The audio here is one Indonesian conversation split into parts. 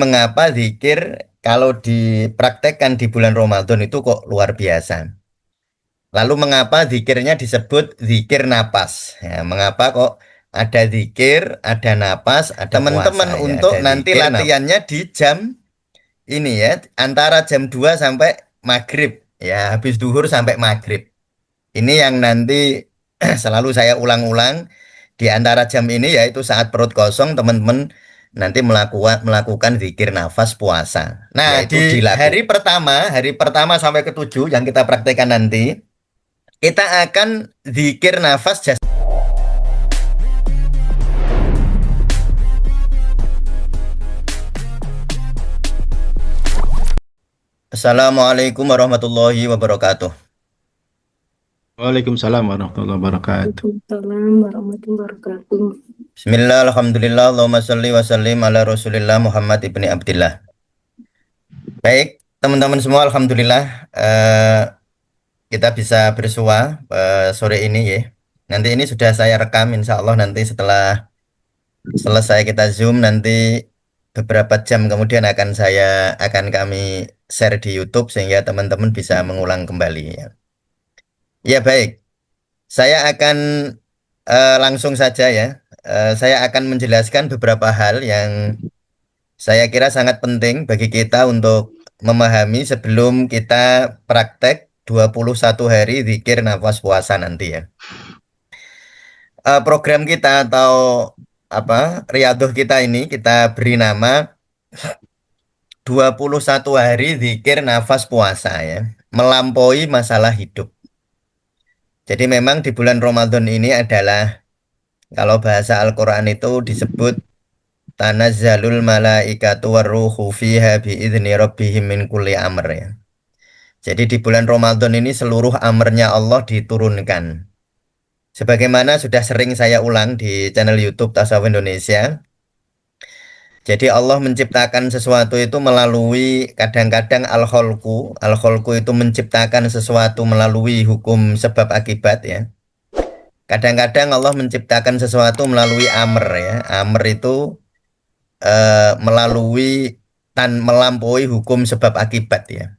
Mengapa zikir kalau dipraktekkan di bulan Ramadan itu kok luar biasa? Lalu mengapa zikirnya disebut zikir napas? Ya, mengapa kok ada zikir, ada napas, ada teman-teman puasa, ya, untuk ada nanti zikir, latihannya di jam ini ya, antara jam 2 sampai maghrib. Ya, habis duhur sampai maghrib. Ini yang nanti selalu saya ulang-ulang di antara jam ini yaitu saat perut kosong teman-teman nanti melakukan zikir nafas puasa. Nah, yaitu di hari pertama sampai ketujuh yang kita praktekkan nanti kita akan zikir nafas jas. Assalamualaikum warahmatullahi wabarakatuh. Waalaikumsalam warahmatullahi wabarakatuh. Waalaikumsalam warahmatullahi wabarakatuh. Bismillah, alhamdulillah, Allahumma salli wa sallim ala rasulillah Muhammad ibni Abdillah. Baik, teman-teman semua, alhamdulillah kita bisa bersua sore ini ya. Nanti ini sudah saya rekam, insya Allah nanti setelah selesai kita Zoom nanti beberapa jam kemudian akan kami share di YouTube sehingga teman-teman bisa mengulang kembali ya. Ya baik, saya akan langsung saja ya. Saya akan menjelaskan beberapa hal yang saya kira sangat penting bagi kita untuk memahami sebelum kita praktek 21 hari zikir nafas puasa nanti ya. Program kita atau riadoh kita ini kita beri nama 21 hari zikir nafas puasa ya. Melampaui masalah hidup. Jadi memang di bulan Ramadan ini adalah kalau bahasa Al-Quran itu disebut tanazzalul malaikatu warruhu fiha biizni rabbihim min kulli amr ya. Jadi di bulan Ramadan ini seluruh amrnya Allah diturunkan. Sebagaimana sudah sering saya ulang di channel YouTube Tasawuf Indonesia. Jadi Allah menciptakan sesuatu itu melalui kadang-kadang al-kholqu. Al-kholqu itu menciptakan sesuatu melalui hukum sebab akibat ya. Kadang-kadang Allah menciptakan sesuatu melalui amr ya. Amr itu melalui melampaui hukum sebab akibat ya.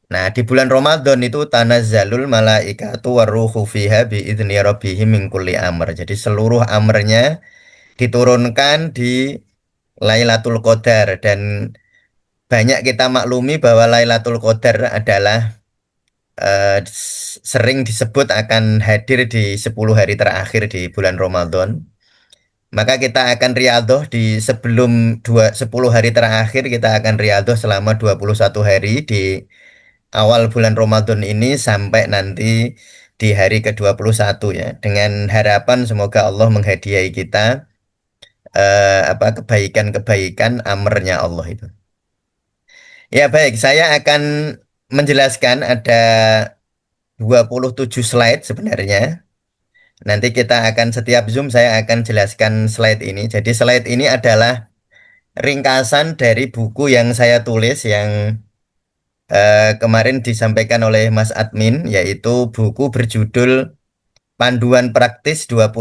Nah, di bulan Ramadan itu tanazzalul malaikatu warruhu fiha biizni rabbihim min kulli amr. Jadi seluruh amrnya diturunkan di Lailatul Qadar dan banyak kita maklumi bahwa Lailatul Qadar adalah sering disebut akan hadir di 10 hari terakhir di bulan Ramadan. Maka kita akan riadoh di sebelum 10 hari terakhir kita akan riadoh selama 21 hari di awal bulan Ramadan ini sampai nanti di hari ke-21 ya. Dengan harapan semoga Allah menghadiahi kita kebaikan-kebaikan amrnya Allah itu. Ya baik, saya akan menjelaskan ada 27 slide sebenarnya. Nanti kita akan setiap Zoom saya akan jelaskan slide ini. Jadi slide ini adalah ringkasan dari buku yang saya tulis yang kemarin disampaikan oleh Mas Admin, yaitu buku berjudul Panduan Praktis 21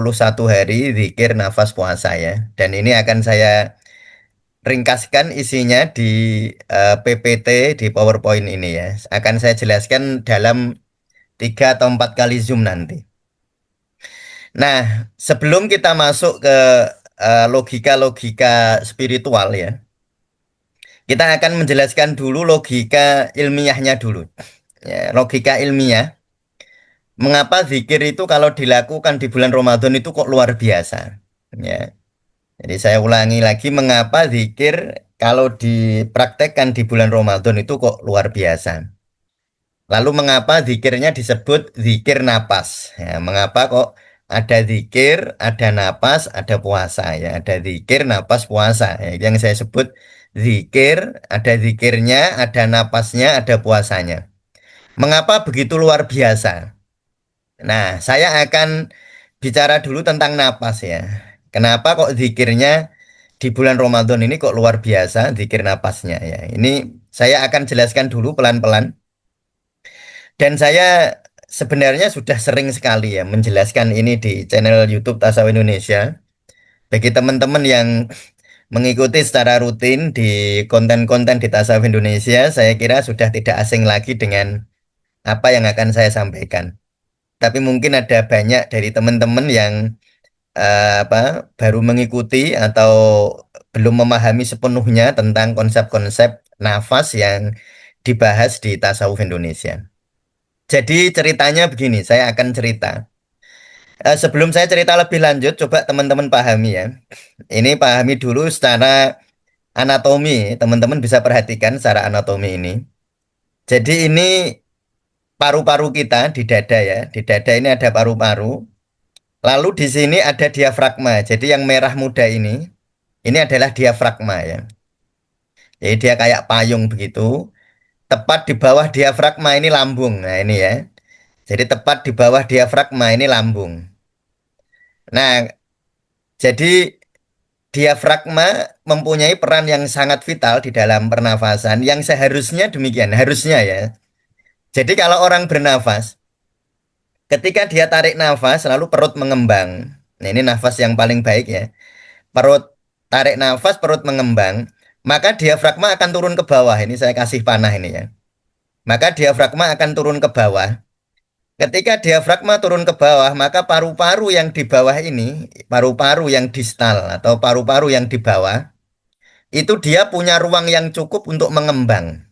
Hari Zikir Nafas Puasa ya. Dan ini akan saya ringkaskan isinya di PPT di PowerPoint ini ya. Akan saya jelaskan dalam 3 atau 4 kali Zoom nanti. Nah, sebelum kita masuk ke logika-logika spiritual ya, kita akan menjelaskan dulu logika ilmiahnya dulu. Ya, logika ilmiah, mengapa zikir itu kalau dilakukan di bulan Ramadan itu kok luar biasa? Ya, jadi saya ulangi lagi, mengapa zikir kalau dipraktekkan di bulan Ramadan itu kok luar biasa? Lalu mengapa zikirnya disebut zikir napas? Ya, mengapa kok ada zikir, ada napas, ada puasa ya, ada zikir, napas, puasa. Ya, yang saya sebut zikir, ada zikirnya, ada napasnya, ada puasanya. Mengapa begitu luar biasa? Nah, saya akan bicara dulu tentang napas ya. Kenapa kok zikirnya di bulan Ramadan ini kok luar biasa zikir napasnya ya. Ini saya akan jelaskan dulu pelan-pelan. Dan saya sebenarnya sudah sering sekali ya menjelaskan ini di channel YouTube Tasawuf Indonesia. Bagi teman-teman yang mengikuti secara rutin di konten-konten di Tasawuf Indonesia, saya kira sudah tidak asing lagi dengan apa yang akan saya sampaikan. Tapi mungkin ada banyak dari teman-teman yang baru mengikuti atau belum memahami sepenuhnya tentang konsep-konsep nafas yang dibahas di Tasawuf Indonesia. Jadi ceritanya begini, saya akan cerita. Sebelum saya cerita lebih lanjut, coba teman-teman pahami ya. Ini pahami dulu secara anatomi, teman-teman bisa perhatikan secara anatomi ini. Jadi ini paru-paru kita di dada ya. Di dada ini ada paru-paru. Lalu di sini ada diafragma. Jadi yang merah muda ini adalah diafragma ya. Jadi dia kayak payung begitu. Tepat di bawah diafragma ini lambung. Nah ini ya. Jadi tepat di bawah diafragma ini lambung. Nah, jadi diafragma mempunyai peran yang sangat vital di dalam pernafasan yang seharusnya demikian, harusnya ya. Jadi kalau orang bernafas, ketika dia tarik nafas lalu perut mengembang. Nah, ini nafas yang paling baik ya. Perut tarik nafas, perut mengembang, maka diafragma akan turun ke bawah. Ini saya kasih panah ini ya. Maka diafragma akan turun ke bawah. Ketika diafragma turun ke bawah, maka paru-paru yang di bawah ini, paru-paru yang distal atau paru-paru yang di bawah, itu dia punya ruang yang cukup untuk mengembang.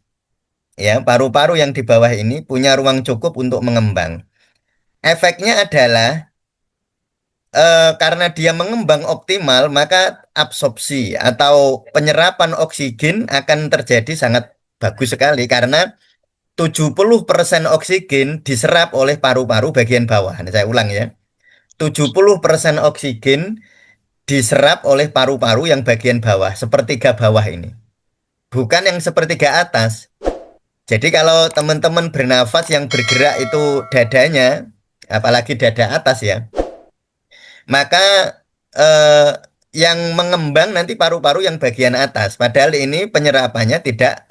Ya, paru-paru yang di bawah ini punya ruang cukup untuk mengembang. Efeknya adalah karena dia mengembang optimal, maka absorpsi atau penyerapan oksigen akan terjadi sangat bagus sekali karena 70% oksigen diserap oleh paru-paru bagian bawah. Nah, saya ulang ya. 70% oksigen diserap oleh paru-paru yang bagian bawah, sepertiga bawah ini. Bukan yang sepertiga atas. Jadi kalau teman-teman bernafas yang bergerak itu dadanya, apalagi dada atas ya, maka eh, yang mengembang nanti paru-paru yang bagian atas. Padahal ini penyerapannya tidak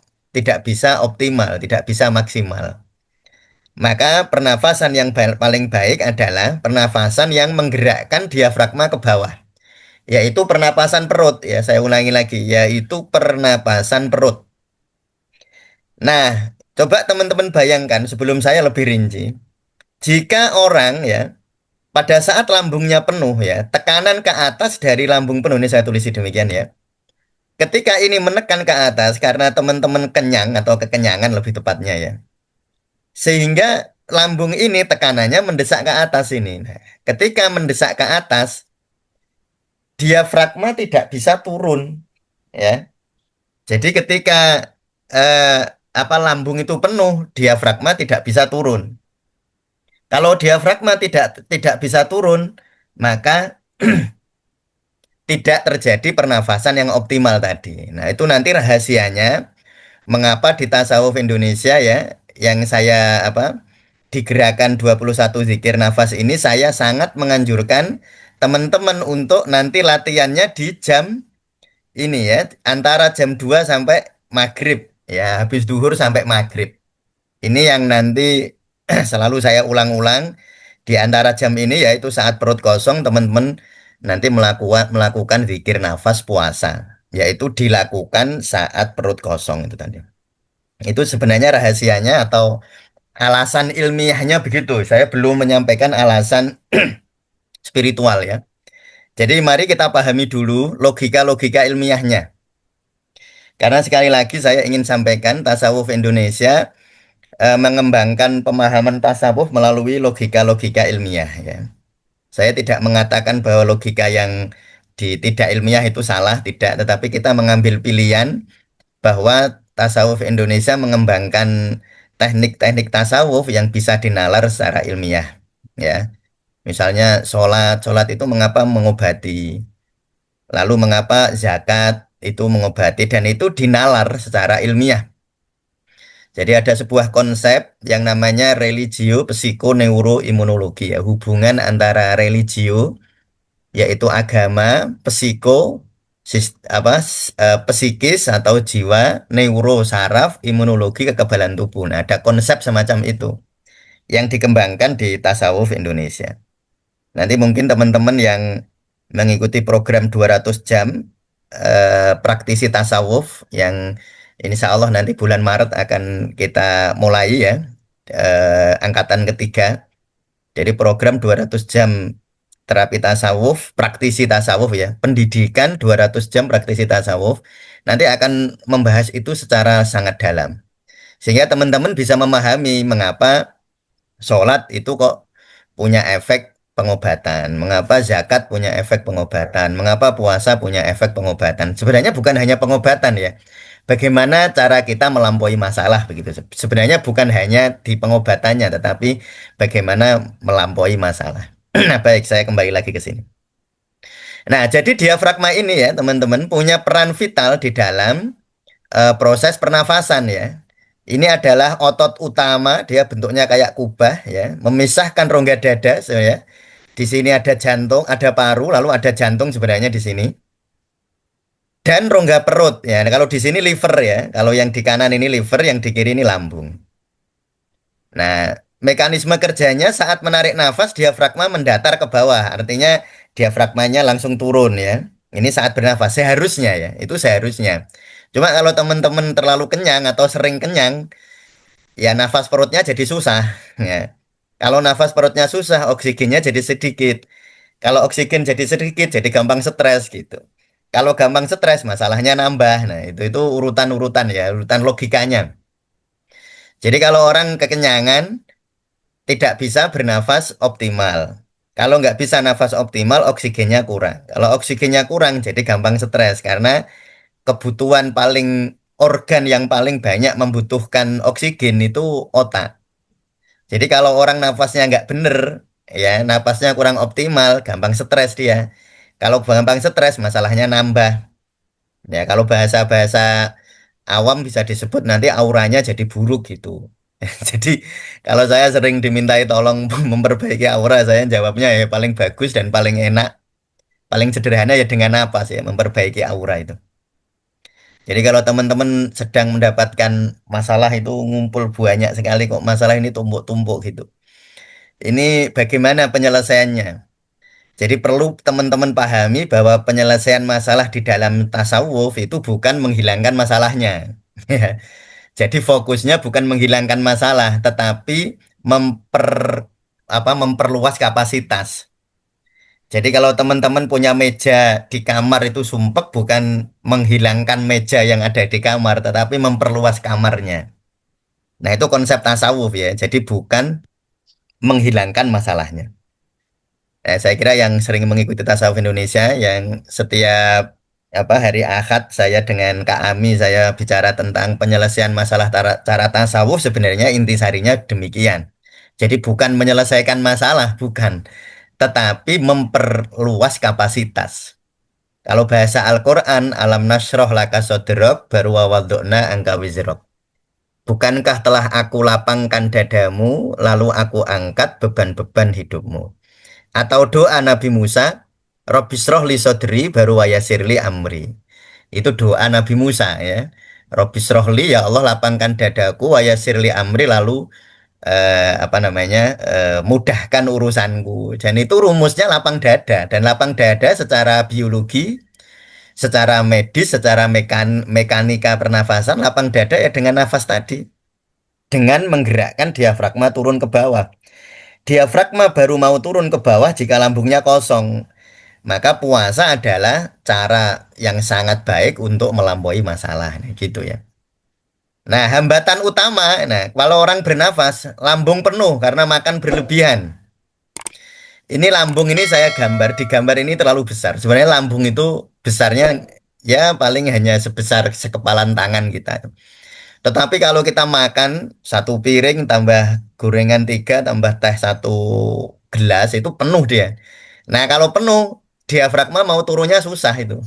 bisa optimal, tidak bisa maksimal. Maka pernafasan yang paling baik adalah pernafasan yang menggerakkan diafragma ke bawah, yaitu pernapasan perut ya. Saya ulangi lagi, yaitu pernapasan perut. Nah, coba teman-teman bayangkan sebelum saya lebih rinci. Jika orang ya pada saat lambungnya penuh ya, tekanan ke atas dari lambung penuh ini saya tulis demikian ya. Ketika ini menekan ke atas karena teman-teman kenyang atau kekenyangan lebih tepatnya ya. Sehingga lambung ini tekanannya mendesak ke atas ini. Nah, ketika mendesak ke atas, diafragma tidak bisa turun ya. Jadi ketika eh, lambung itu penuh, diafragma tidak bisa turun. Kalau diafragma tidak bisa turun, maka tidak terjadi pernafasan yang optimal tadi. Nah, itu nanti rahasianya mengapa di tasawuf Indonesia ya yang saya di gerakan 21 zikir nafas ini saya sangat menganjurkan teman-teman untuk nanti latihannya di jam ini ya antara jam 2 sampai maghrib ya habis duhur sampai maghrib. Ini yang nanti selalu saya ulang-ulang di antara jam ini yaitu saat perut kosong teman-teman nanti melakukan zikir nafas puasa yaitu dilakukan saat perut kosong itu tadi. Itu sebenarnya rahasianya atau alasan ilmiahnya begitu. Saya belum menyampaikan alasan spiritual ya. Jadi mari kita pahami dulu logika-logika ilmiahnya. Karena sekali lagi saya ingin sampaikan tasawuf Indonesia mengembangkan pemahaman tasawuf melalui logika-logika ilmiah ya. Saya tidak mengatakan bahwa logika yang tidak ilmiah itu salah, tidak, tetapi kita mengambil pilihan bahwa tasawuf Indonesia mengembangkan teknik-teknik tasawuf yang bisa dinalar secara ilmiah ya. Misalnya sholat itu mengapa mengobati, lalu mengapa zakat itu mengobati dan itu dinalar secara ilmiah. Jadi ada sebuah konsep yang namanya religio psikoneuroimunologi ya, hubungan antara religio yaitu agama, psikis atau jiwa, neuro saraf, imunologi kekebalan tubuh. Nah, ada konsep semacam itu yang dikembangkan di tasawuf Indonesia. Nanti mungkin teman-teman yang mengikuti program 200 jam praktisi tasawuf yang insya Allah nanti bulan Maret akan kita mulai ya, angkatan ketiga. Jadi program 200 jam terapi tasawuf, praktisi tasawuf ya, pendidikan 200 jam praktisi tasawuf. Nanti akan membahas itu secara sangat dalam. Sehingga teman-teman bisa memahami mengapa sholat itu kok punya efek pengobatan, mengapa zakat punya efek pengobatan, mengapa puasa punya efek pengobatan. Sebenarnya bukan hanya pengobatan ya. Bagaimana cara kita melampaui masalah begitu. Sebenarnya bukan hanya di pengobatannya, tetapi bagaimana melampaui masalah. Nah, baik, saya kembali lagi ke sini. Nah, jadi diafragma ini ya, teman-teman, punya peran vital di dalam proses pernafasan ya. Ini adalah otot utama, dia bentuknya kayak kubah ya, memisahkan rongga dada so, ya. Di sini ada jantung, ada paru, lalu ada jantung sebenarnya di sini. Dan rongga perut ya. Nah, kalau di sini liver ya. Kalau yang di kanan ini liver, yang di kiri ini lambung. Nah, mekanisme kerjanya saat menarik nafas diafragma mendatar ke bawah. Artinya diafragmanya langsung turun ya. Ini saat bernafas seharusnya ya. Itu seharusnya. Cuma kalau teman-teman terlalu kenyang atau sering kenyang, ya nafas perutnya jadi susah ya. Kalau nafas perutnya susah, oksigennya jadi sedikit. Kalau oksigen jadi sedikit, jadi gampang stres gitu. Kalau gampang stres, masalahnya nambah. Nah, itu urutan-urutan ya, urutan logikanya. Jadi kalau orang kekenyangan, tidak bisa bernafas optimal. Kalau nggak bisa nafas optimal, oksigennya kurang. Kalau oksigennya kurang, jadi gampang stres. Karena kebutuhan paling, organ yang paling banyak membutuhkan oksigen itu otak. Jadi kalau orang nafasnya nggak bener, ya nafasnya kurang optimal, gampang stres dia. Kalau gampang stres, masalahnya nambah. Ya kalau bahasa-bahasa awam bisa disebut nanti auranya jadi buruk gitu. Jadi kalau saya sering dimintai tolong memperbaiki aura, saya jawabnya ya paling bagus dan paling enak, paling sederhana ya dengan napas ya, memperbaiki aura itu. Jadi kalau teman-teman sedang mendapatkan masalah itu ngumpul banyak sekali kok masalah ini tumpuk-tumpuk gitu. Ini bagaimana penyelesaiannya? Jadi perlu teman-teman pahami bahwa penyelesaian masalah di dalam tasawuf itu bukan menghilangkan masalahnya. Ya. Jadi fokusnya bukan menghilangkan masalah, tetapi memperluas kapasitas. Jadi kalau teman-teman punya meja di kamar itu sumpek bukan menghilangkan meja yang ada di kamar, tetapi memperluas kamarnya. Nah, itu konsep tasawuf ya. Jadi bukan menghilangkan masalahnya. Saya kira yang sering mengikuti tasawuf Indonesia, yang setiap hari Ahad saya dengan Kak Ami saya bicara tentang penyelesaian masalah cara tasawuf, sebenarnya intisarinya demikian. Jadi bukan menyelesaikan masalah, bukan, tetapi memperluas kapasitas. Kalau bahasa Al-Quran, alam nasroh laka sodrok baru wawadokna angka wizrok. Bukankah telah aku lapangkan dadamu, lalu aku angkat beban-beban hidupmu. Atau doa Nabi Musa, Robbisroh li sodri baru wayasirli amri. Itu doa Nabi Musa ya. Robbisroh li, ya Allah lapangkan dadaku, wayasirli amri, lalu mudahkan urusanku. Dan itu rumusnya lapang dada. Dan lapang dada secara biologi, secara medis, secara mekanika pernafasan, lapang dada ya dengan nafas tadi. Dengan menggerakkan diafragma turun ke bawah. Diafragma baru mau turun ke bawah jika lambungnya kosong. Maka puasa adalah cara yang sangat baik untuk melampaui masalah. Nah, gitu ya. Nah, hambatan utama, nah kalau orang bernafas, lambung penuh karena makan berlebihan. Ini lambung ini saya gambar, di gambar ini terlalu besar. Sebenarnya lambung itu besarnya ya paling hanya sebesar sekepalan tangan kita. Tetapi kalau kita makan satu piring tambah gorengan tiga tambah teh satu gelas itu penuh dia. Nah kalau penuh diafragma mau turunnya susah itu.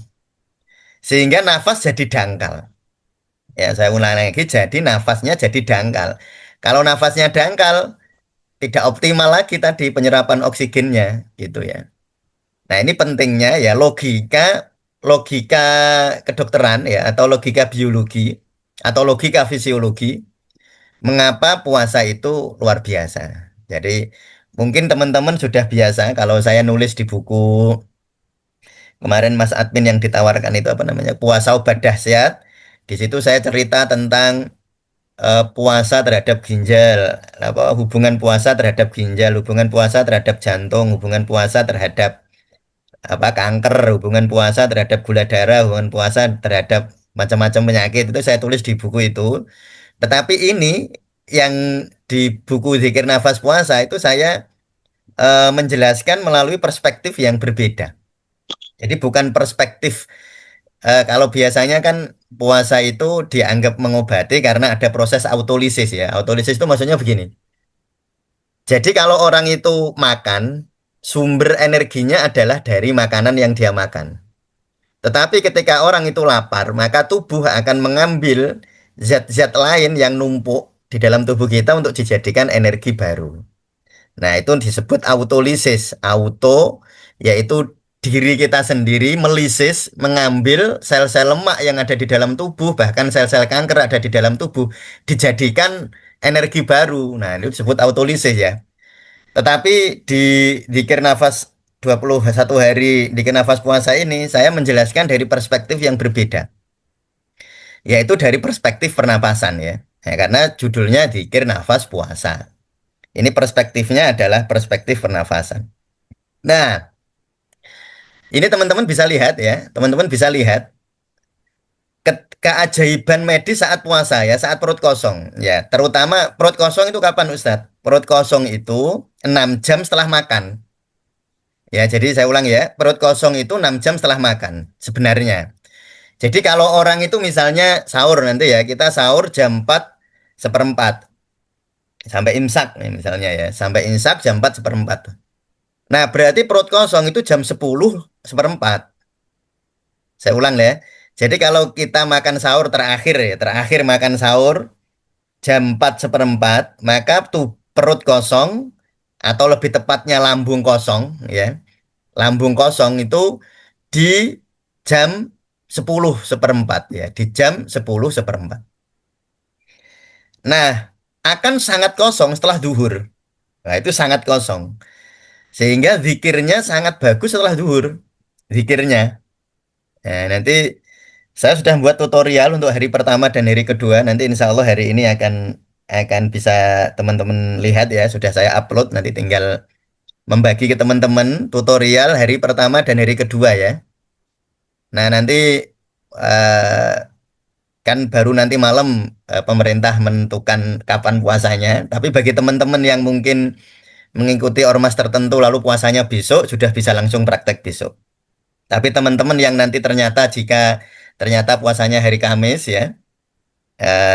Sehingga nafas jadi dangkal. Ya saya ulang lagi jadi nafasnya jadi dangkal. Kalau nafasnya dangkal tidak optimal lagi tadi penyerapan oksigennya gitu ya. Nah ini pentingnya ya logika logika kedokteran ya atau logika biologi atau logika fisiologi. Mengapa puasa itu luar biasa? Jadi mungkin teman-teman sudah biasa kalau saya nulis di buku Kemarin Mas admin yang ditawarkan itu apa namanya? Puasa obat dahsyat. Di situ saya cerita tentang puasa terhadap ginjal, apa hubungan puasa terhadap ginjal, hubungan puasa terhadap jantung, hubungan puasa terhadap apa kanker, hubungan puasa terhadap gula darah, hubungan puasa terhadap macam-macam penyakit itu saya tulis di buku itu. Tetapi ini yang di buku Zikir Nafas Puasa itu saya menjelaskan melalui perspektif yang berbeda. Jadi bukan perspektif kalau biasanya kan puasa itu dianggap mengobati karena ada proses autolisis ya. Autolisis itu maksudnya begini. Jadi kalau orang itu makan, sumber energinya adalah dari makanan yang dia makan. Tetapi ketika orang itu lapar, maka tubuh akan mengambil zat-zat lain yang numpuk di dalam tubuh kita untuk dijadikan energi baru. Nah, itu disebut autolisis. Auto yaitu diri kita sendiri melisis, mengambil sel-sel lemak yang ada di dalam tubuh, bahkan sel-sel kanker ada di dalam tubuh, dijadikan energi baru. Nah, itu disebut autolisis ya. Tetapi di Zikir Nafas 21 hari Zikir Nafas puasa ini, saya menjelaskan dari perspektif yang berbeda, yaitu dari perspektif pernapasan ya. Ya, karena judulnya Zikir Nafas Puasa. Ini perspektifnya adalah perspektif pernafasan. Nah, ini teman-teman bisa lihat ya, teman-teman bisa lihat keajaiban medis saat puasa ya, saat perut kosong ya. Terutama perut kosong itu kapan Ustadz? Perut kosong itu 6 jam setelah makan. Ya, jadi saya ulang ya, perut kosong itu 6 jam setelah makan sebenarnya. Jadi kalau orang itu misalnya sahur nanti ya, kita sahur jam 4 seperempat sampai imsak nih misalnya ya, sampai imsak jam 4 seperempat. Nah, berarti perut kosong itu jam 10 seperempat. Saya ulang ya. Jadi kalau kita makan sahur terakhir ya, terakhir makan sahur jam 4 seperempat, maka tuh perut kosong atau lebih tepatnya lambung kosong ya. Lambung kosong itu di jam 10 seperempat ya, di jam 10 seperempat. Nah, akan sangat kosong setelah duhur. Nah, itu sangat kosong. Sehingga zikirnya sangat bagus setelah duhur. Zikirnya. Nah, nanti saya sudah membuat tutorial untuk hari pertama dan hari kedua. Nanti insya Allah hari ini akan bisa teman-teman lihat ya. Sudah saya upload. Nanti tinggal membagi ke teman-teman tutorial hari pertama dan hari kedua ya. Nah nanti eh, kan baru nanti malam pemerintah menentukan kapan puasanya. Tapi bagi teman-teman yang mungkin mengikuti ormas tertentu lalu puasanya besok sudah bisa langsung praktek besok. Tapi teman-teman yang nanti ternyata jika ternyata puasanya hari Kamis ya,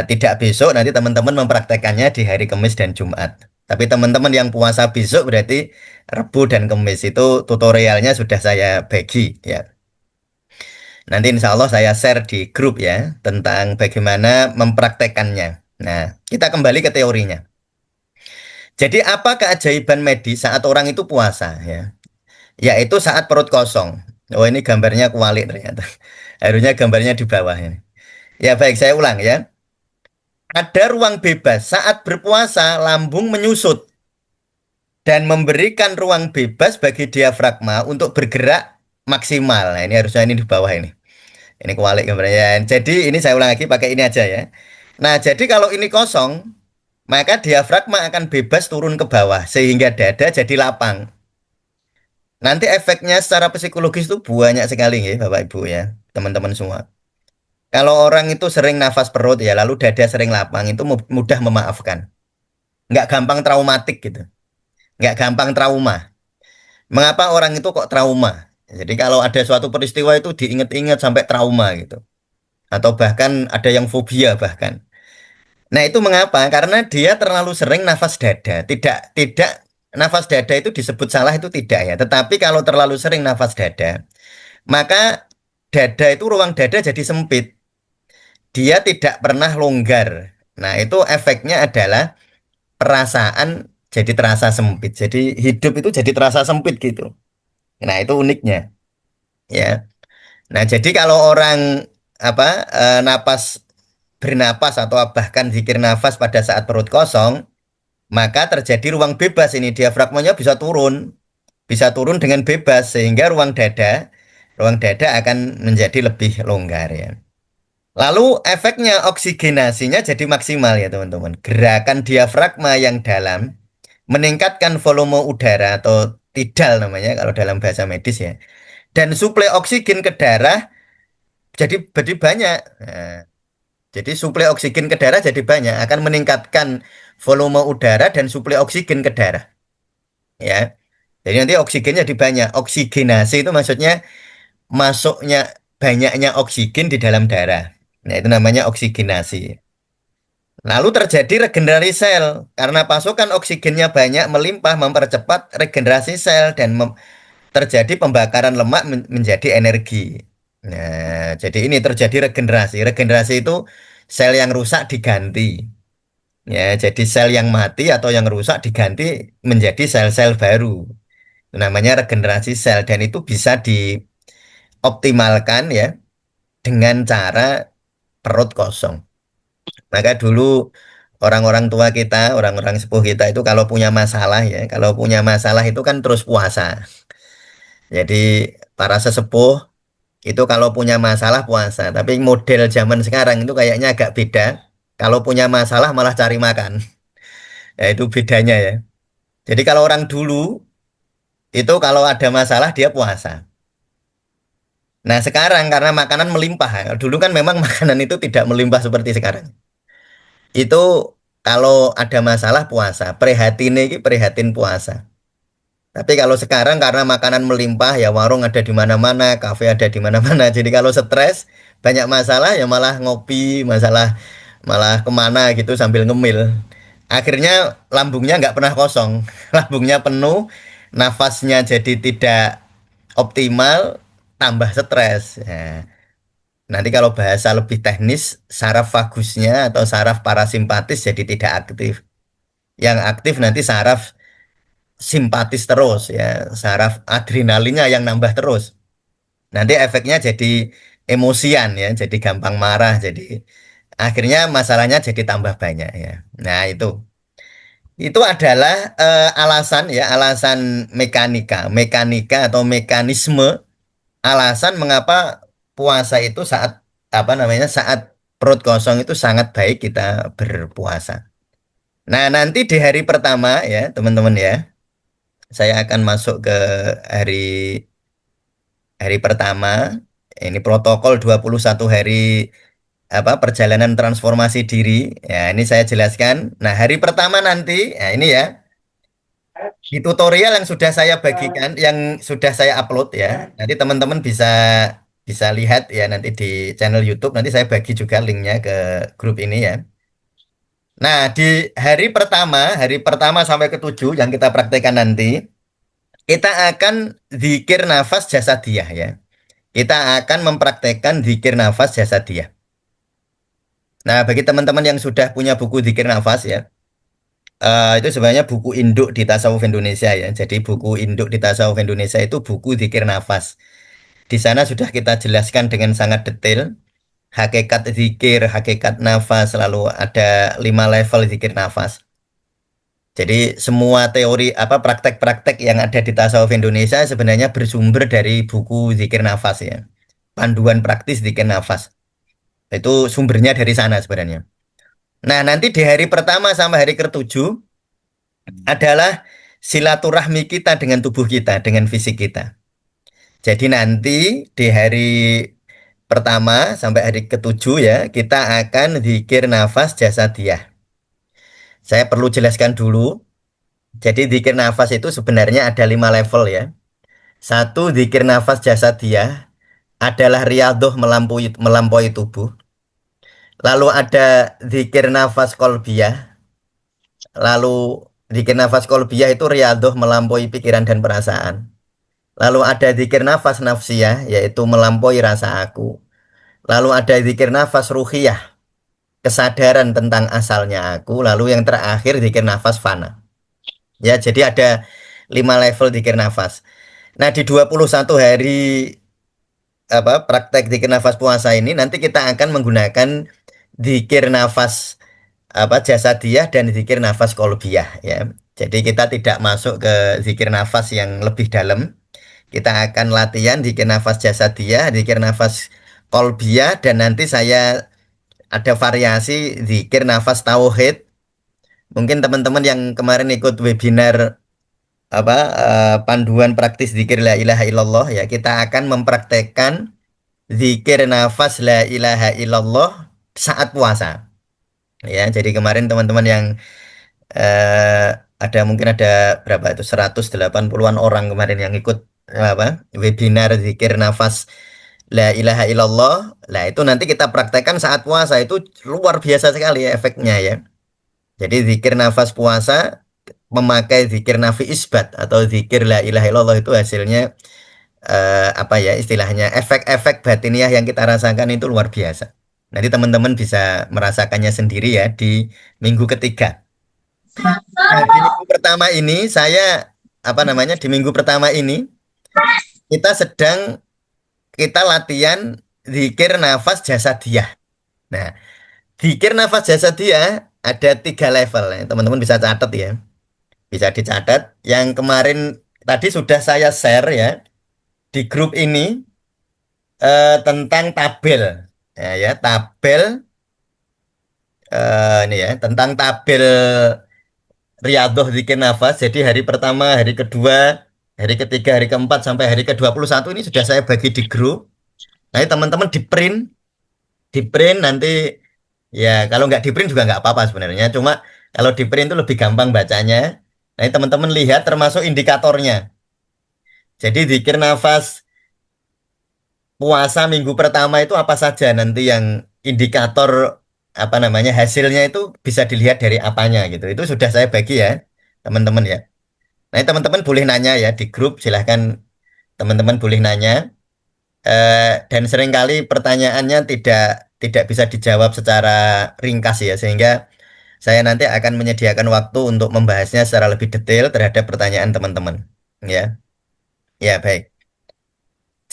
tidak besok nanti teman-teman mempraktekannya di hari Kamis dan Jumat. Tapi teman-teman yang puasa besok berarti Rabu dan Kamis itu tutorialnya sudah saya bagi ya. Nanti insya Allah saya share di grup ya tentang bagaimana mempraktekannya. Nah, kita kembali ke teorinya. Jadi apa keajaiban medis saat orang itu puasa ya? Yaitu saat perut kosong. Oh ini gambarnya kualik ternyata. Harusnya gambarnya di bawah ini. Ya baik saya ulang ya. Ada ruang bebas saat berpuasa lambung menyusut dan memberikan ruang bebas bagi diafragma untuk bergerak maksimal. Nah ini harusnya ini di bawah ini. Ini kewalik gambarnya. Jadi ini saya ulang lagi pakai ini aja ya. Nah, jadi kalau ini kosong, maka diafragma akan bebas turun ke bawah sehingga dada jadi lapang. Nanti efeknya secara psikologis itu banyak sekali ya, Bapak Ibu ya, teman-teman semua. Kalau orang itu sering nafas perut ya, lalu dada sering lapang itu mudah memaafkan. Nggak gampang traumatik gitu. Nggak gampang trauma. Mengapa orang itu kok trauma? Jadi kalau ada suatu peristiwa itu diingat-ingat sampai trauma gitu. Atau bahkan ada yang fobia bahkan. Nah, itu mengapa? Karena dia terlalu sering nafas dada. Tidak nafas dada itu disebut salah itu tidak ya. Tetapi kalau terlalu sering nafas dada, maka dada itu ruang dada jadi sempit. Dia tidak pernah longgar. Nah, itu efeknya adalah perasaan jadi terasa sempit. Jadi hidup itu jadi terasa sempit gitu. Nah, itu uniknya ya. Nah, jadi kalau orang apa napas bernapas atau bahkan zikir nafas pada saat perut kosong, maka terjadi ruang bebas ini diafragmanya bisa turun dengan bebas sehingga ruang dada ruang dada akan menjadi lebih longgar ya. Lalu efeknya oksigenasinya jadi maksimal ya teman-teman. Gerakan diafragma yang dalam meningkatkan volume udara atau tidal namanya kalau dalam bahasa medis ya. Dan suplai oksigen ke darah jadi banyak. Nah, jadi suplai oksigen ke darah jadi banyak, akan meningkatkan volume udara dan suplai oksigen ke darah ya. Jadi nanti oksigennya jadi banyak. Oksigenasi itu maksudnya masuknya banyaknya oksigen di dalam darah. Nah, itu namanya oksigenasi. Lalu terjadi regenerasi sel karena pasokan oksigennya banyak melimpah mempercepat regenerasi sel dan terjadi pembakaran lemak menjadi energi. Nah, jadi ini terjadi regenerasi. Regenerasi itu sel yang rusak diganti. Ya, jadi sel yang mati atau yang rusak diganti menjadi sel-sel baru. Itu namanya regenerasi sel dan itu bisa dioptimalkan ya dengan cara perut kosong. Maka dulu orang-orang tua kita, orang-orang sepuh kita itu kalau punya masalah ya, kalau punya masalah itu kan terus puasa. Jadi para sesepuh itu kalau punya masalah puasa, tapi model zaman sekarang itu kayaknya agak beda. Kalau punya masalah malah cari makan. Ya itu bedanya ya. Jadi kalau orang dulu itu kalau ada masalah dia puasa. Nah sekarang karena makanan melimpah, ya. Dulu kan memang makanan itu tidak melimpah seperti sekarang. Itu kalau ada masalah puasa, prihatin ini prihatin puasa. Tapi kalau sekarang karena makanan melimpah ya warung ada di mana-mana, kafe ada di mana-mana. Jadi kalau stres, banyak masalah ya malah ngopi, masalah malah kemana gitu sambil ngemil. Akhirnya lambungnya nggak pernah kosong, lambungnya penuh, nafasnya jadi tidak optimal, tambah stres. Nah, nanti kalau bahasa lebih teknis, saraf vagusnya atau saraf parasimpatis jadi tidak aktif. Yang aktif nanti saraf simpatis terus ya, saraf adrenalinnya yang nambah terus. Nanti efeknya jadi emosian ya, jadi gampang marah, jadi akhirnya masalahnya jadi tambah banyak ya. Nah, itu adalah alasan ya, alasan mekanika atau mekanisme alasan mengapa puasa itu saat apa namanya saat perut kosong itu sangat baik kita berpuasa. Nah, nanti di hari pertama ya, teman-teman ya. Saya akan masuk ke hari hari pertama. Ini protokol 21 hari apa perjalanan transformasi diri. Ya, ini saya jelaskan. Nah, hari pertama nanti, ya ini ya, di tutorial yang sudah saya bagikan, yang sudah saya upload ya. Nanti teman-teman bisa bisa lihat ya nanti di channel YouTube. Nanti saya bagi juga linknya ke grup ini ya. Nah, di hari pertama sampai ketujuh yang kita praktekkan nanti, kita akan zikir nafas jasadiyah ya. Kita akan mempraktekkan zikir nafas jasadiyah. Nah, bagi teman-teman yang sudah punya buku zikir nafas ya, itu sebenarnya buku induk di tasawuf Indonesia ya. Jadi buku induk di tasawuf Indonesia itu buku zikir nafas. Di sana sudah kita jelaskan dengan sangat detail hakikat zikir, hakikat nafas, lalu ada 5 level zikir nafas. Jadi semua teori apa praktek-praktek yang ada di tasawuf Indonesia sebenarnya bersumber dari buku zikir nafas ya. Panduan praktis zikir nafas. Itu sumbernya dari sana sebenarnya. Nah, nanti di hari pertama sampai hari ketujuh adalah silaturahmi kita dengan tubuh kita, dengan fisik kita. Jadi nanti di hari pertama sampai hari ketujuh ya, kita akan zikir nafas jasadiyah. Saya perlu jelaskan dulu. Jadi zikir nafas itu sebenarnya ada 5 level ya. Satu, zikir nafas jasadiyah adalah riadoh melampaui tubuh. Lalu ada zikir nafas kolbiyah. Lalu zikir nafas kolbiyah itu riadoh melampaui pikiran dan perasaan. Lalu ada zikir nafas nafsiyah, yaitu melampaui rasa aku. Lalu ada zikir nafas ruhiyah, kesadaran tentang asalnya aku. Lalu yang terakhir zikir nafas fana. Ya, jadi ada 5 level zikir nafas. Nah, di 21 hari apa praktek zikir nafas puasa ini nanti kita akan menggunakan zikir nafas apa jasadiyah dan zikir nafas kolbiyah ya. Jadi kita tidak masuk ke zikir nafas yang lebih dalam. Kita akan latihan zikir nafas jasadiyah, zikir nafas kolbiyah, dan nanti saya ada variasi zikir nafas tauhid. Mungkin teman-teman yang kemarin ikut webinar apa panduan praktis zikir la ilaha illallah ya, kita akan mempraktekkan zikir nafas la ilaha illallah saat puasa. Ya, jadi kemarin teman-teman yang eh, mungkin ada berapa itu 180-an orang kemarin yang ikut apa webinar zikir nafas la ilaha illallah. Lah itu nanti kita praktekkan saat puasa, itu luar biasa sekali ya efeknya ya. Jadi zikir nafas puasa memakai zikir nafi isbat atau zikir la ilaha illallah itu hasilnya apa ya istilahnya efek-efek batiniah yang kita rasakan itu luar biasa. Nanti teman-teman bisa merasakannya sendiri ya di minggu ketiga. Nah, di minggu pertama ini saya apa namanya di minggu pertama ini kita sedang kita latihan zikir nafas jasadiyah. Nah, zikir nafas jasadiyah ada 3 level ya. Teman-teman bisa catat ya. Bisa dicatat. Yang kemarin tadi sudah saya share ya di grup ini tentang tabel. Ya, tabel ini ya tentang tabel Riyadhah Zikir Nafas. Jadi hari pertama, hari kedua, hari ketiga, hari keempat sampai hari ke-21 ini sudah saya bagi di grup. Nanti teman-teman di print nanti ya kalau nggak di print juga nggak apa-apa sebenarnya. Cuma kalau di print itu lebih gampang bacanya. Nanti teman-teman lihat termasuk indikatornya. Jadi zikir nafas puasa minggu pertama itu apa saja nanti yang indikator apa namanya hasilnya itu bisa dilihat dari apanya gitu. Itu sudah saya bagi ya teman-teman ya. Nah, teman-teman boleh nanya ya di grup, silahkan teman-teman boleh nanya. Dan seringkali pertanyaannya tidak bisa dijawab secara ringkas ya, sehingga saya nanti akan menyediakan waktu untuk membahasnya secara lebih detail terhadap pertanyaan teman-teman. Ya, ya baik.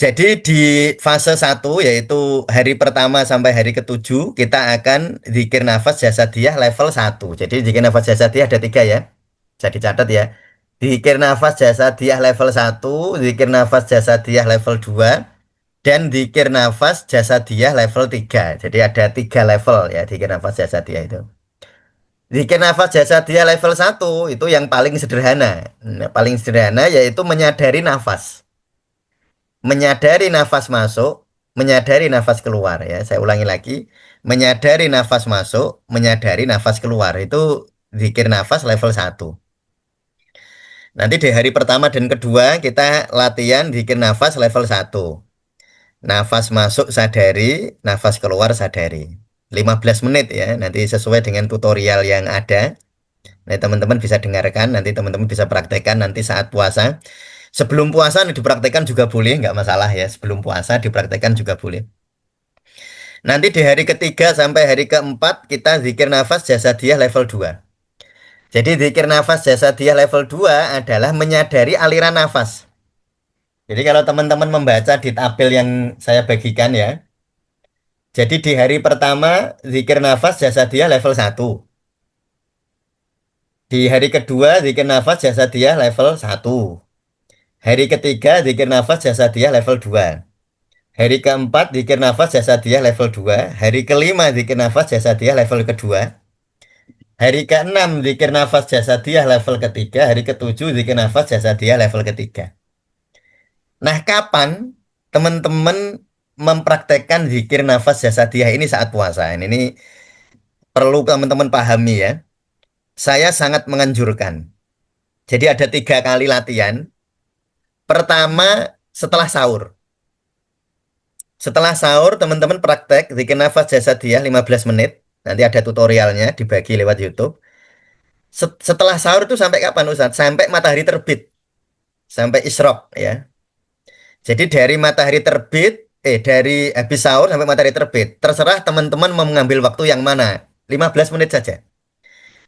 Jadi di fase 1 yaitu hari pertama sampai hari ke-7 kita akan zikir nafas jasadiyah level 1. Jadi zikir nafas jasadiyah ada 3 ya. Bisa dicatat ya. Zikir nafas jasadiyah level 1, zikir nafas jasadiyah level 2, dan zikir nafas jasadiyah level 3. Jadi ada 3 level ya zikir nafas jasadiyah itu. Zikir nafas jasadiyah level 1 itu yang paling sederhana. Nah, paling sederhana yaitu menyadari nafas. Menyadari nafas masuk, menyadari nafas keluar ya. Saya ulangi lagi. Menyadari nafas masuk, menyadari nafas keluar. Itu zikir nafas level 1. Nanti di hari pertama dan kedua kita latihan zikir nafas level 1. Nafas masuk sadari, nafas keluar sadari. 15 menit ya, nanti sesuai dengan tutorial yang ada. Nah, teman-teman bisa dengarkan, nanti teman-teman bisa praktekkan nanti saat puasa. Sebelum puasa nih dipraktekkan juga boleh, nggak masalah ya. Sebelum puasa dipraktekkan juga boleh. Nanti di hari ketiga sampai hari keempat kita zikir nafas jasadiyah level 2. Jadi zikir nafas jasadiyah level 2 adalah menyadari aliran nafas. Jadi kalau teman-teman membaca di tabel yang saya bagikan ya. Jadi di hari pertama zikir nafas jasadiyah level 1. Di hari kedua zikir nafas jasadiyah level 1. Hari ketiga zikir nafas jasadiyah level 2. Hari keempat zikir nafas jasadiyah level 2. Hari kelima zikir nafas jasadiyah level kedua. Hari keenam zikir nafas jasadiyah level ketiga. Hari ketujuh zikir nafas jasadiyah level ketiga. Nah, kapan teman-teman mempraktekkan zikir nafas jasadiyah ini saat puasa? Ini perlu teman-teman pahami ya. Saya sangat menganjurkan. Jadi ada 3 kali latihan. Pertama setelah sahur. Setelah sahur teman-teman praktek zikir nafas jasadiyah 15 menit. Nanti ada tutorialnya dibagi lewat YouTube. Setelah sahur itu sampai kapan Ustaz? Sampai matahari terbit. Sampai isyraq ya. Jadi dari matahari terbit, dari habis sahur sampai matahari terbit. Terserah teman-teman mau mengambil waktu yang mana. 15 menit saja.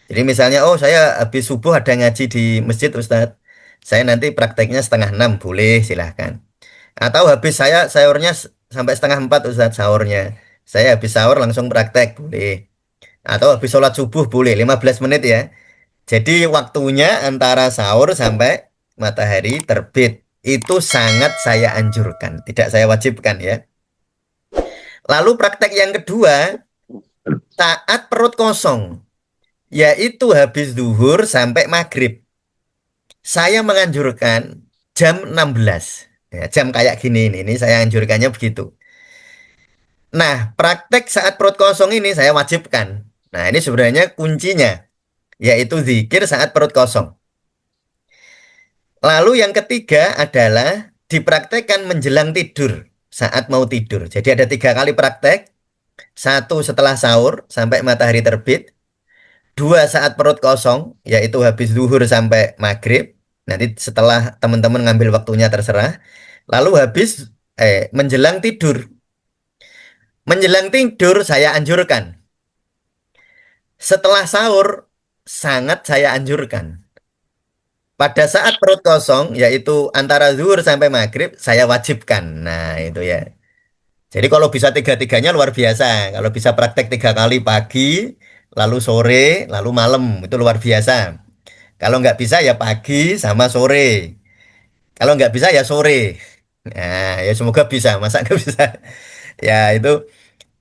Jadi misalnya, oh saya habis subuh ada ngaji di masjid Ustadz. Saya nanti prakteknya setengah 6, boleh silahkan. Atau habis saya sahurnya sampai setengah 4 Ustadz sahurnya. Saya habis sahur langsung praktek, boleh. Atau habis sholat subuh, boleh. 15 menit ya. Jadi waktunya antara sahur sampai matahari terbit. itu sangat saya anjurkan, tidak saya wajibkan ya. Lalu praktek yang kedua, saat perut kosong, yaitu habis zuhur sampai maghrib. Saya menganjurkan jam 16. Ya, jam kayak gini ini saya anjurkannya begitu. Nah, praktek saat perut kosong ini saya wajibkan. Nah, ini sebenarnya kuncinya, yaitu zikir saat perut kosong. Lalu yang ketiga adalah dipraktekkan menjelang tidur, saat mau tidur. Jadi ada 3 kali praktek. Satu setelah sahur sampai matahari terbit. Dua saat perut kosong, yaitu habis zuhur sampai maghrib. Nanti setelah teman-teman ngambil waktunya terserah. Lalu menjelang tidur. Menjelang tidur saya anjurkan. Setelah sahur sangat saya anjurkan. Pada saat perut kosong, yaitu antara zuhur sampai maghrib, saya wajibkan. Nah, itu ya. Jadi kalau bisa tiga-tiganya luar biasa. Kalau bisa praktek 3 kali pagi, lalu sore, lalu malam, itu luar biasa. Kalau nggak bisa ya pagi sama sore. Kalau nggak bisa ya sore. Nah, ya semoga bisa. Masa nggak bisa? Ya itu.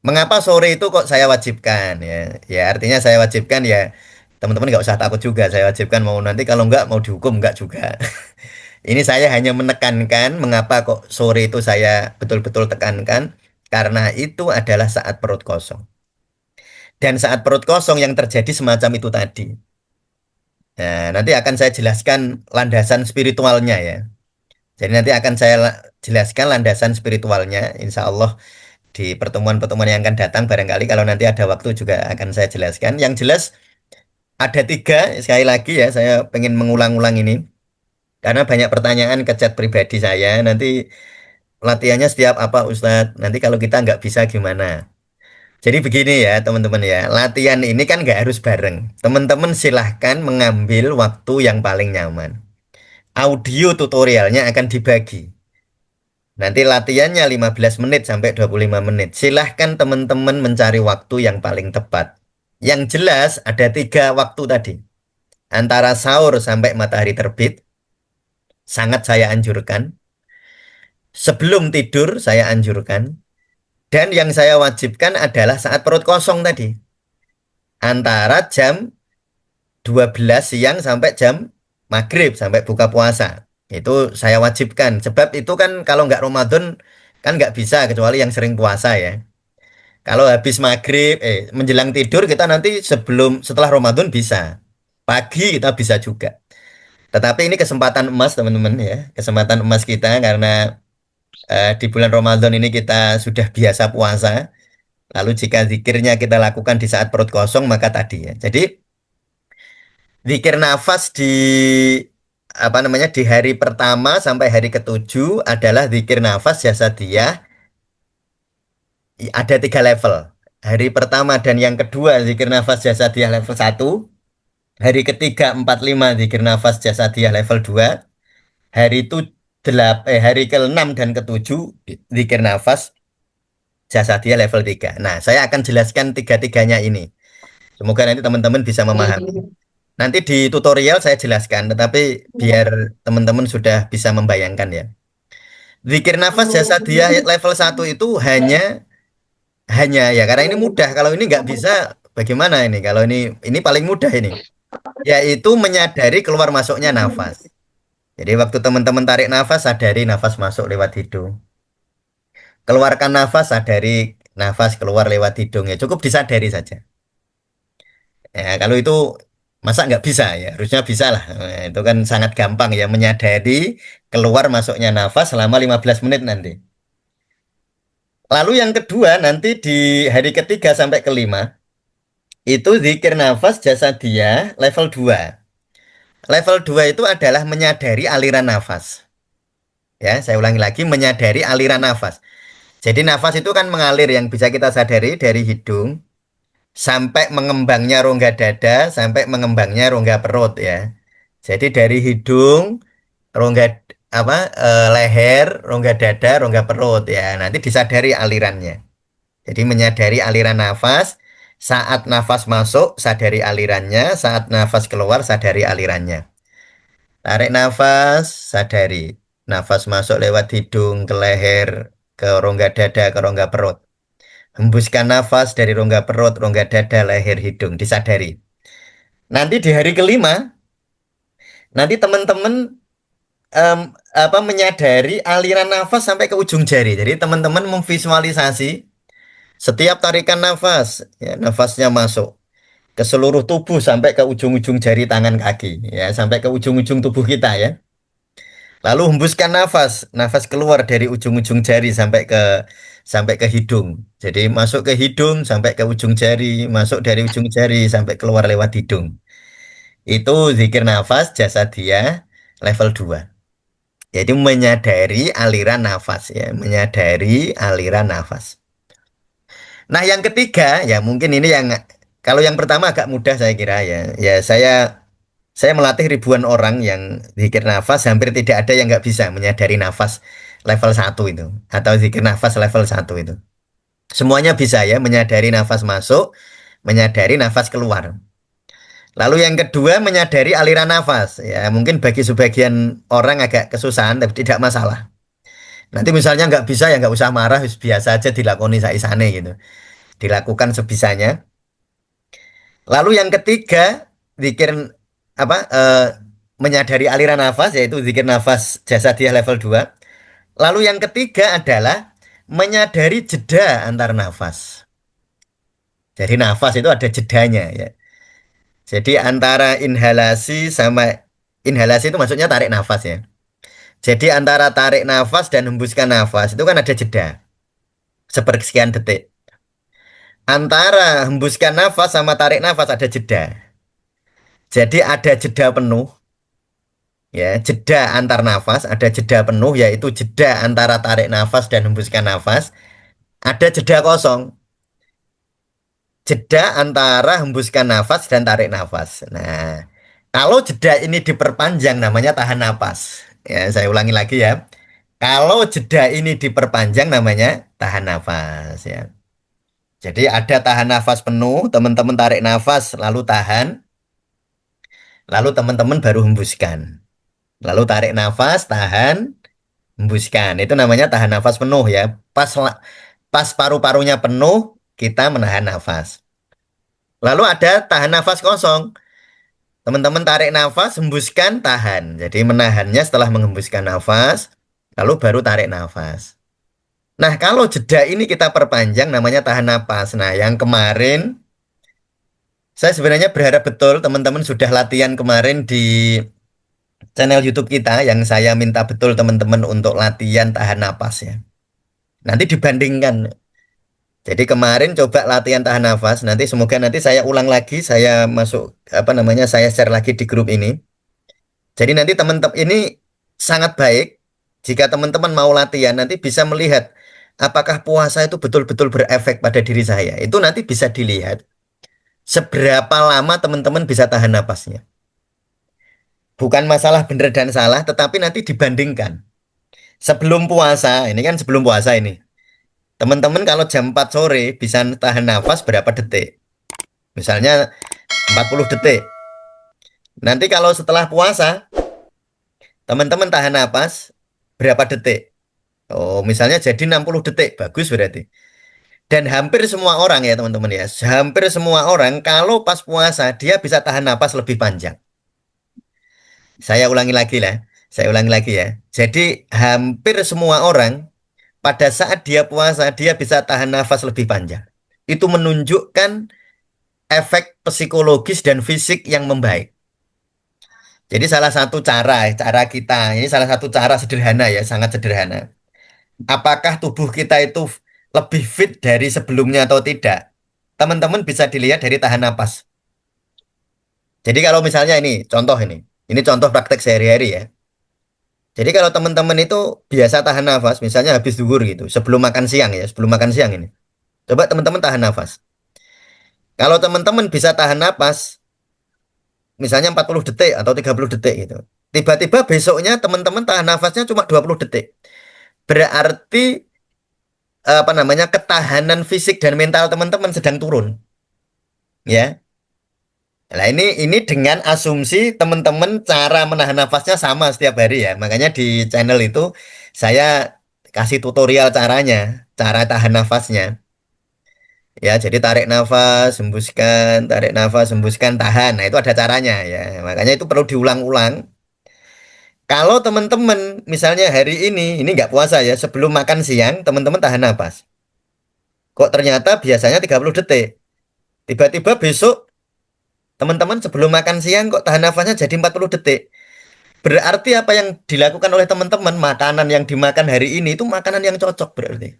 Mengapa sore itu kok saya wajibkan ya? Ya artinya saya wajibkan ya. Teman-teman nggak usah takut juga. Saya wajibkan mau nanti kalau nggak mau dihukum nggak juga. Ini saya hanya menekankan mengapa kok sore itu saya betul-betul tekankan. Karena itu adalah saat perut kosong. Dan saat perut kosong yang terjadi semacam itu tadi. Nah, nanti akan saya jelaskan landasan spiritualnya ya. Jadi nanti akan saya jelaskan landasan spiritualnya. Insya Allah di pertemuan-pertemuan yang akan datang barangkali kalau nanti ada waktu juga akan saya jelaskan. Yang jelas ada 3, sekali lagi ya saya pengen mengulang-ulang ini. Karena banyak pertanyaan ke chat pribadi saya. Nanti latihannya setiap apa Ustadz? Nanti kalau kita nggak bisa gimana? Jadi begini ya teman-teman ya, latihan ini kan nggak harus bareng. Teman-teman silahkan mengambil waktu yang paling nyaman. Audio tutorialnya akan dibagi. Nanti latihannya 15 menit sampai 25 menit. Silahkan teman-teman mencari waktu yang paling tepat. Yang jelas ada 3 waktu tadi. Antara sahur sampai matahari terbit, sangat saya anjurkan. Sebelum tidur saya anjurkan. Dan yang saya wajibkan adalah saat perut kosong tadi. Antara jam 12 siang sampai jam maghrib sampai buka puasa. Itu saya wajibkan. Sebab itu kan kalau nggak Ramadan kan nggak bisa kecuali yang sering puasa ya. Kalau habis maghrib, menjelang tidur kita nanti setelah Ramadan bisa. Pagi kita bisa juga. Tetapi ini kesempatan emas teman-teman ya. Kesempatan emas kita karena di bulan Ramadan ini kita sudah biasa puasa. Lalu jika zikirnya kita lakukan di saat perut kosong maka tadi ya. Jadi zikir nafas di apa namanya di hari pertama sampai hari ke-7 adalah zikir nafas jasadiyah. Ada 3 level. Hari pertama dan yang kedua zikir nafas jasadiyah level 1. Hari ketiga 45 zikir nafas jasadiyah level 2. Hari ke-6 dan ke-7 zikir nafas jasadiyah level 3. Nah, saya akan jelaskan tiga-tiganya ini. Semoga nanti teman-teman bisa memahami. Nanti di tutorial saya jelaskan, tetapi biar teman-teman sudah bisa membayangkan ya. Zikir nafas jasadiyah level 1 itu hanya ya karena ini mudah. Kalau ini nggak bisa bagaimana ini? Kalau ini paling mudah ini. Yaitu menyadari keluar masuknya nafas. Jadi waktu teman-teman tarik nafas, sadari nafas masuk lewat hidung. Keluarkan nafas, sadari nafas keluar lewat hidung ya. Cukup disadari saja. Ya, kalau itu masa nggak bisa ya, harusnya bisa lah. Nah, itu kan sangat gampang ya menyadari keluar masuknya nafas selama 15 menit nanti. Lalu yang kedua nanti di hari ketiga sampai kelima itu zikir nafas jasadiyah level 2. Level 2 itu adalah menyadari aliran nafas. Ya, saya ulangi lagi menyadari aliran nafas. Jadi nafas itu kan mengalir yang bisa kita sadari dari hidung sampai mengembangnya rongga dada sampai mengembangnya rongga perut ya. Jadi dari hidung, rongga leher, rongga dada, rongga perut ya. Nanti disadari alirannya. Jadi menyadari aliran nafas, saat nafas masuk sadari alirannya, saat nafas keluar sadari alirannya. Tarik nafas, sadari. Nafas masuk lewat hidung ke leher, ke rongga dada, ke rongga perut. Hembuskan nafas dari rongga perut, rongga dada, leher, hidung. Disadari. Nanti di hari kelima, nanti teman-teman em, menyadari aliran nafas sampai ke ujung jari. Jadi teman-teman memvisualisasi setiap tarikan nafas, ya, nafasnya masuk ke seluruh tubuh sampai ke ujung-ujung jari tangan kaki, ya, sampai ke ujung-ujung tubuh kita ya. Lalu hembuskan nafas, nafas keluar dari ujung-ujung jari sampai ke hidung. Jadi masuk ke hidung sampai ke ujung jari, masuk dari ujung jari sampai keluar lewat hidung. Itu zikir nafas jasadiyah level 2. Jadi menyadari aliran nafas ya, menyadari aliran nafas. Nah, yang ketiga ya mungkin ini yang kalau yang pertama agak mudah saya kira ya. Ya saya melatih ribuan orang yang zikir nafas, hampir tidak ada yang nggak bisa menyadari nafas level 1 itu atau zikir nafas level 1 itu. Semuanya bisa ya menyadari nafas masuk, menyadari nafas keluar. Lalu yang kedua menyadari aliran nafas. Ya mungkin bagi sebagian orang agak kesusahan tapi tidak masalah. Nanti misalnya nggak bisa ya nggak usah marah, biasa aja dilakoni saisane gitu. Dilakukan sebisanya. Lalu yang ketiga, zikir menyadari aliran nafas yaitu zikir nafas jasadiyah level 2. Lalu yang ketiga adalah menyadari jeda antar nafas. Jadi nafas itu ada jedanya ya. Jadi antara inhalasi itu maksudnya tarik nafas ya. Jadi antara tarik nafas dan hembuskan nafas itu kan ada jeda sepersekian detik. Antara hembuskan nafas sama tarik nafas ada jeda. Jadi ada jeda penuh. Ya, jeda antar nafas, ada jeda penuh yaitu jeda antara tarik nafas dan hembuskan nafas. Ada jeda kosong, jeda antara hembuskan nafas dan tarik nafas. Nah, kalau jeda ini diperpanjang namanya tahan nafas. Ya, saya ulangi lagi ya. Kalau jeda ini diperpanjang namanya tahan nafas ya. Jadi ada tahan nafas penuh, teman-teman tarik nafas lalu tahan, lalu teman-teman baru hembuskan. Lalu tarik nafas, tahan, hembuskan. Itu namanya tahan nafas penuh ya. Pas paru-parunya penuh, kita menahan nafas. Lalu ada tahan nafas kosong. Teman-teman tarik nafas, hembuskan, tahan. Jadi menahannya setelah menghembuskan nafas, lalu baru tarik nafas. Nah, kalau jeda ini kita perpanjang namanya tahan nafas. Nah, yang kemarin saya sebenarnya berharap betul teman-teman sudah latihan kemarin di channel YouTube kita yang saya minta betul teman-teman untuk latihan tahan napas ya. Nanti dibandingkan. Jadi kemarin coba latihan tahan nafas, nanti semoga nanti saya ulang lagi, saya masuk saya share lagi di grup ini. Jadi nanti teman-teman ini sangat baik jika teman-teman mau latihan nanti bisa melihat apakah puasa itu betul-betul berefek pada diri saya. Itu nanti bisa dilihat seberapa lama teman-teman bisa tahan napasnya. Bukan masalah benar dan salah, tetapi nanti dibandingkan. Sebelum puasa, ini kan sebelum puasa ini. Teman-teman kalau jam 4 sore bisa tahan nafas berapa detik? Misalnya 40 detik. Nanti kalau setelah puasa, teman-teman tahan nafas berapa detik? Oh, misalnya jadi 60 detik. Bagus berarti. Dan hampir semua orang ya teman-teman ya. Hampir semua orang kalau pas puasa dia bisa tahan nafas lebih panjang. Saya ulangi lagi lah. Saya ulangi lagi ya. Jadi hampir semua orang pada saat dia puasa, dia bisa tahan nafas lebih panjang. Itu menunjukkan efek psikologis dan fisik yang membaik. Jadi salah satu cara kita, ini salah satu cara sederhana ya, sangat sederhana. Apakah tubuh kita itu lebih fit dari sebelumnya atau tidak? Teman-teman bisa dilihat dari tahan napas. Jadi kalau misalnya ini contoh praktek sehari-hari ya. Jadi kalau teman-teman itu biasa tahan nafas, misalnya habis zuhur gitu, sebelum makan siang ya, sebelum makan siang ini. Coba teman-teman tahan nafas. Kalau teman-teman bisa tahan nafas, misalnya 40 detik atau 30 detik gitu. Tiba-tiba besoknya teman-teman tahan nafasnya cuma 20 detik. Berarti ketahanan fisik dan mental teman-teman sedang turun. Ya. Nah, ini dengan asumsi teman-teman cara menahan nafasnya sama setiap hari ya. Makanya di channel itu saya kasih tutorial caranya, cara tahan nafasnya. Ya, jadi tarik nafas, hembuskan, tahan. Nah, itu ada caranya ya. Makanya itu perlu diulang-ulang. Kalau teman-teman misalnya hari ini nggak puasa ya, sebelum makan siang teman-teman tahan nafas. Kok ternyata biasanya 30 detik. Tiba-tiba besok teman-teman sebelum makan siang kok tahan nafasnya jadi 40 detik. Berarti apa yang dilakukan oleh teman-teman, makanan yang dimakan hari ini itu makanan yang cocok berarti.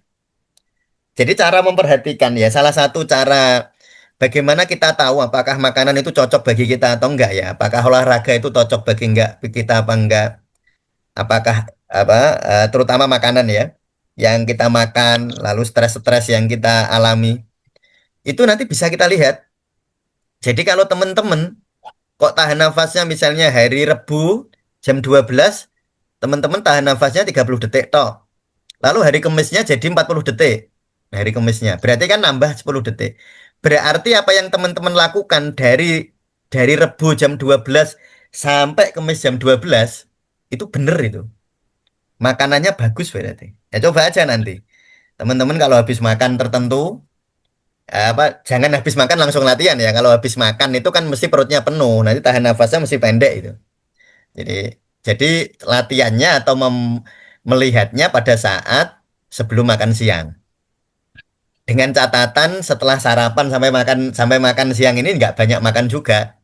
Jadi cara memperhatikan ya, salah satu cara bagaimana kita tahu apakah makanan itu cocok bagi kita atau enggak ya. Apakah olahraga itu cocok bagi enggak kita apa enggak. Apakah apa terutama makanan ya yang kita makan lalu stres-stres yang kita alami itu nanti bisa kita lihat. Jadi kalau teman-teman kok tahan nafasnya misalnya hari Rebu jam 12 teman-teman tahan nafasnya 30 detik toh. Lalu hari Kamisnya jadi 40 detik. Nah, hari Kamisnya. Berarti kan nambah 10 detik. Berarti apa yang teman-teman lakukan dari Rebu jam 12 sampai Kamis jam 12 itu benar itu. Makanannya bagus berarti. Ya coba aja nanti. Teman-teman kalau habis makan tertentu jangan habis makan langsung latihan ya. Kalau habis makan itu kan mesti perutnya penuh. Nanti tahan nafasnya mesti pendek itu. Jadi jadi latihannya atau melihatnya pada saat sebelum makan siang. Dengan catatan setelah sarapan sampai makan siang ini nggak banyak makan juga.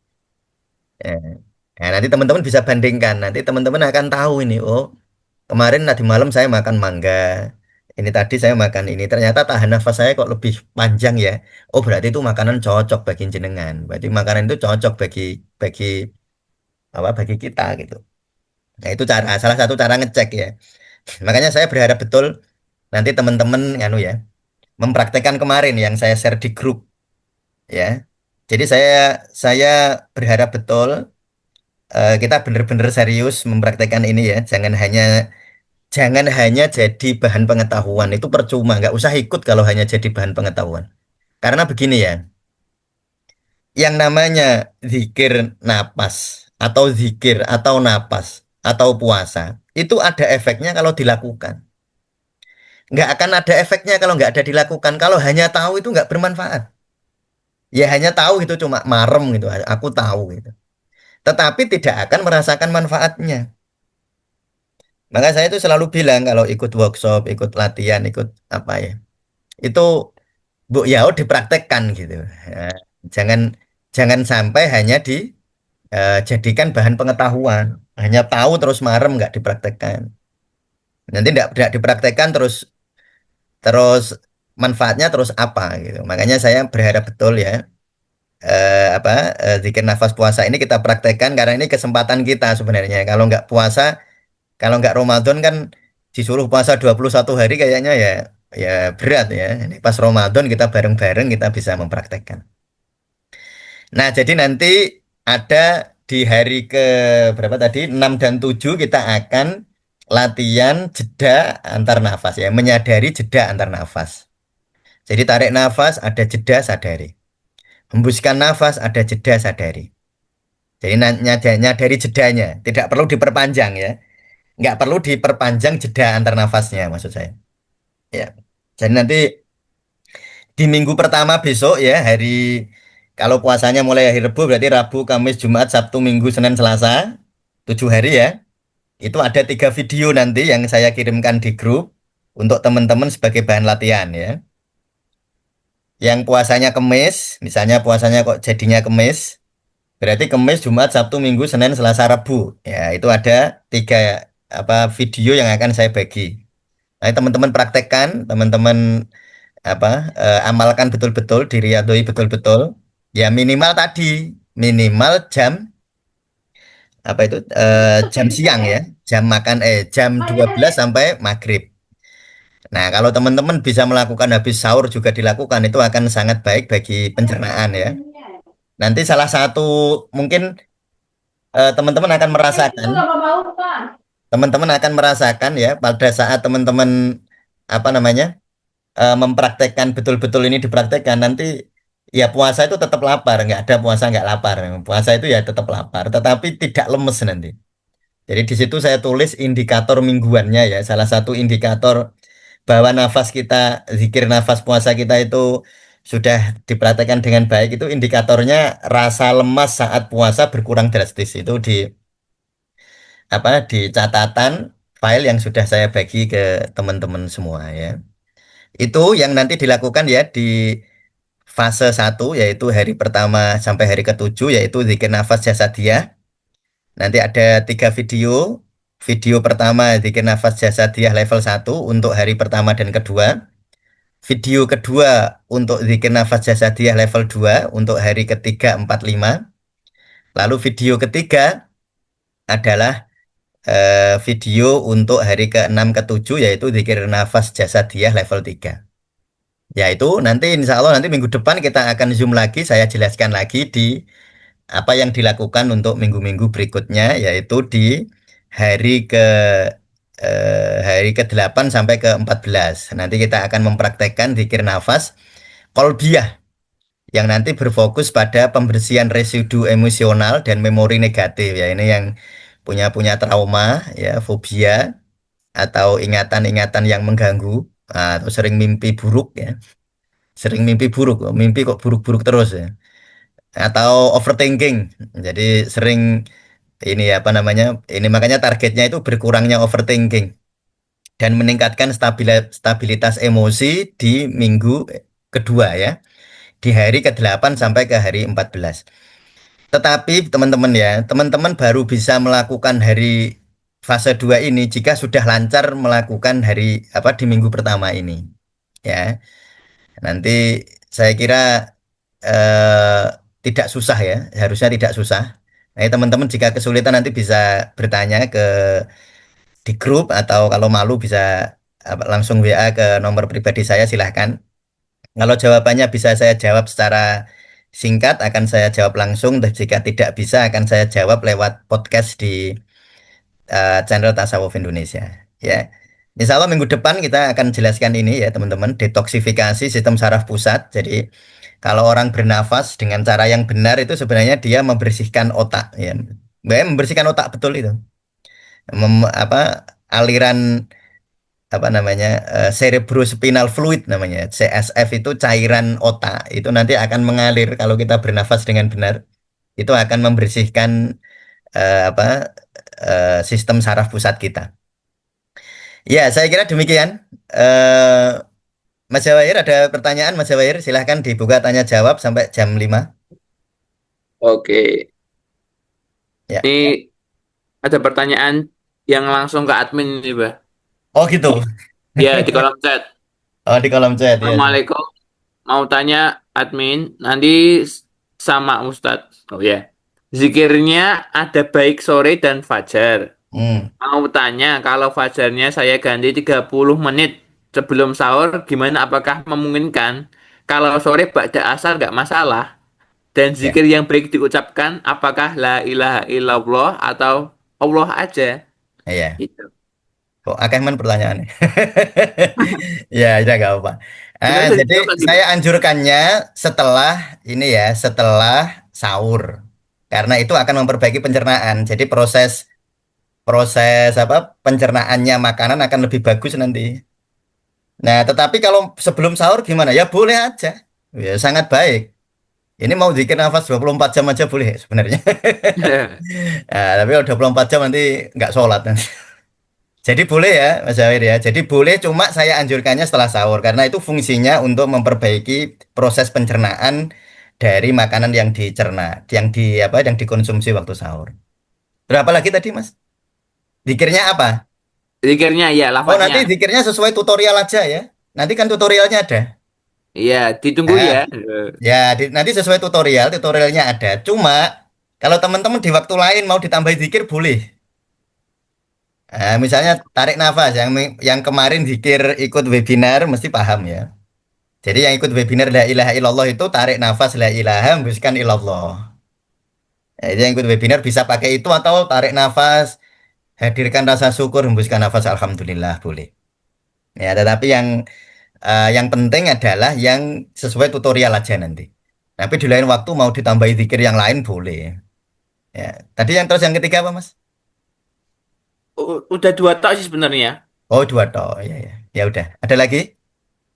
Eh, Nah, nanti teman-teman bisa bandingkan. Nanti teman-teman akan tahu ini. Oh, kemarin tadi malam saya makan mangga. Ini tadi saya makan ini. Ternyata tahan nafas saya kok lebih panjang ya. Oh, berarti itu makanan cocok bagi jenengan. Berarti makanan itu cocok bagi bagi bagi kita gitu. Nah, itu salah satu cara ngecek ya. Makanya saya berharap betul nanti teman-teman anu ya, mempraktekkan kemarin yang saya share di grup ya. Jadi saya berharap betul kita benar-benar serius mempraktekkan ini ya. Jangan hanya jadi bahan pengetahuan itu percuma, nggak usah ikut kalau hanya jadi bahan pengetahuan. Karena begini ya, yang namanya zikir napas atau zikir atau napas atau puasa itu ada efeknya kalau dilakukan. Nggak akan ada efeknya kalau nggak ada dilakukan. Kalau hanya tahu itu nggak bermanfaat. Ya hanya tahu itu cuma marem gitu. Aku tahu gitu. Tetapi tidak akan merasakan manfaatnya. Maka saya itu selalu bilang kalau ikut workshop, ikut latihan, ikut apa ya, itu Bu Yao dipraktekkan gitu. Ya, jangan jangan sampai hanya dijadikan bahan pengetahuan. Hanya tahu terus marem nggak dipraktekkan. Nanti tidak dipraktekkan terus terus manfaatnya terus apa gitu. Makanya saya berharap betul ya zikir nafas puasa ini kita praktekkan karena ini kesempatan kita sebenarnya. Kalau nggak Ramadan kan disuruh puasa 21 hari kayaknya ya ya berat ya. Ini pas Ramadan kita bareng-bareng kita bisa mempraktekkan. Nah, jadi nanti ada di hari ke berapa tadi? 6 dan 7 kita akan latihan jeda antar nafas ya, menyadari jeda antar nafas. Jadi tarik nafas ada jeda sadari. Hembuskan nafas ada jeda sadari. Jadi nyadari jedanya, tidak perlu diperpanjang ya. Nggak perlu diperpanjang jeda antar nafasnya maksud saya. Ya. Jadi nanti di minggu pertama besok ya kalau puasanya mulai hari Rabu berarti Rabu, Kamis, Jumat, Sabtu, Minggu, Senin, Selasa 7 hari ya. Itu ada 3 video nanti yang saya kirimkan di grup untuk teman-teman sebagai bahan latihan ya. Yang puasanya Kamis, misalnya puasanya kok jadinya Kamis, berarti Kamis, Jumat, Sabtu, Minggu, Senin, Selasa, Rabu. Ya, itu ada 3 video yang akan saya bagi. Nah, teman-teman praktekkan, teman-teman apa amalkan betul-betul, diriadoi betul-betul. Ya minimal tadi, minimal jam siang ya, jam 12 sampai maghrib. Nah, kalau teman-teman bisa melakukan habis sahur juga dilakukan, itu akan sangat baik bagi pencernaan ya. Nanti salah satu mungkin teman-teman akan merasakan, ya pada saat teman-teman apa namanya mempraktekkan betul-betul ini dipraktekkan nanti Ya puasa itu tetap lapar, nggak ada puasa nggak lapar. Puasa itu ya tetap lapar, tetapi tidak lemes nanti. Jadi di situ saya tulis indikator mingguannya ya. Salah satu indikator bahwa nafas kita, zikir nafas puasa kita itu sudah diperhatikan dengan baik itu indikatornya rasa lemas saat puasa berkurang drastis. Itu di di catatan file yang sudah saya bagi ke teman-teman semua ya. Itu yang nanti dilakukan ya di fase 1 yaitu hari pertama sampai hari ketujuh yaitu zikir nafas jasadiyah. Nanti ada 3 video. Video pertama zikir nafas jasadiyah level 1 untuk hari pertama dan kedua. Video kedua untuk zikir nafas jasadiyah level 2 untuk hari ketiga, 4, 5. Lalu video ketiga adalah video untuk hari ke-6, ke-7 yaitu zikir nafas jasadiyah level 3. Yaitu nanti insya Allah nanti minggu depan kita akan zoom lagi, saya jelaskan lagi di apa yang dilakukan untuk minggu-minggu berikutnya, yaitu di hari ke hari ke-8 sampai ke-14. Nanti kita akan mempraktekkan zikir nafas kolbiyah yang nanti berfokus pada pembersihan residu emosional dan memori negatif ya. Ini yang punya punya trauma ya, fobia atau ingatan-ingatan yang mengganggu atau sering mimpi buruk ya. Sering mimpi buruk, mimpi kok buruk-buruk terus ya. Atau overthinking. Jadi sering ini apa namanya? Ini makanya targetnya itu berkurangnya overthinking dan meningkatkan stabilitas emosi di minggu kedua ya. Di hari ke-8 sampai ke hari 14. Tetapi teman-teman ya, teman-teman baru bisa melakukan hari fase 2 ini jika sudah lancar melakukan hari di minggu pertama ini. Ya, nanti saya kira eh, tidak susah ya, harusnya tidak susah. Nah, teman-teman jika kesulitan nanti bisa bertanya di grup atau kalau malu bisa langsung WA ke nomor pribadi saya silahkan. Kalau jawabannya bisa saya jawab secara singkat, akan saya jawab langsung. Dan jika tidak bisa, akan saya jawab lewat podcast di channel Tasawuf Indonesia. Ya, Insya Allah minggu depan kita akan jelaskan ini ya teman-teman, detoksifikasi sistem saraf pusat. Jadi kalau orang bernafas dengan cara yang benar itu sebenarnya dia membersihkan otak. Ya, membersihkan otak betul itu. Aliran cerebrospinal fluid namanya CSF itu cairan otak itu nanti akan mengalir kalau kita bernafas dengan benar itu akan membersihkan eh, apa sistem saraf pusat kita. Ya, saya kira demikian. Mas Jawair ada pertanyaan Mas Jawair silahkan dibuka tanya jawab sampai jam 5. Oke, Ya. ini ada pertanyaan yang langsung ke admin nih, Bah. Oh gitu. Ya, di kolom chat. Oh di kolom chat ya. Assalamualaikum, mau tanya admin, nanti sama Ustadz. Oh ya, zikirnya ada baik sore dan fajar. Hmm, Mau tanya, kalau fajarnya saya ganti 30 menit sebelum sahur, gimana? Apakah memungkinkan? Kalau sore ba'da asar nggak masalah. Dan ya, zikir yang baik diucapkan, apakah la ilaha illallah atau Allah aja? ya. Itu. Kok akeh men pertanyaannya. Ya, ya nggak apa. Gimana bisa Jadi dijawab lagi, saya Pak? anjurkannya setelah ini ya, setelah sahur. Karena itu akan memperbaiki pencernaan. Jadi proses proses pencernaannya makanan akan lebih bagus nanti. Nah, tetapi kalau sebelum sahur gimana? Ya boleh aja. Ya sangat baik. Ini mau zikir nafas 24 jam aja boleh sebenarnya. Nah, tapi kalau 24 jam nanti nggak sholat nanti. Jadi boleh ya Mas Zawir ya. Jadi boleh cuma saya anjurkannya setelah sahur karena itu fungsinya untuk memperbaiki proses pencernaan dari makanan yang dicerna, yang dikonsumsi waktu sahur. Berapa lagi tadi Mas? Zikirnya apa? Zikirnya ya, Oh, nanti lafadznya. zikirnya sesuai tutorial aja ya. Nanti kan tutorialnya ada. Iya, ditunggu Nah, ya. ya nanti sesuai tutorialnya ada. Cuma kalau teman-teman di waktu lain mau ditambahin zikir boleh. Nah, misalnya tarik nafas yang kemarin zikir ikut webinar mesti paham ya. Jadi yang ikut webinar la ilaha illallah itu tarik nafas la ilaha hembuskan illallah. Nah, itu yang ikut webinar bisa pakai itu atau tarik nafas hadirkan rasa syukur hembuskan nafas alhamdulillah boleh. Ya, tetapi yang penting adalah yang sesuai tutorial aja nanti. Tapi di lain waktu mau ditambahi zikir yang lain boleh. Ya. Tadi yang ketiga apa, Mas? Udah dua tok sih sebenarnya. Oh, dua toh. Ya, ya. Ya udah. Ada lagi?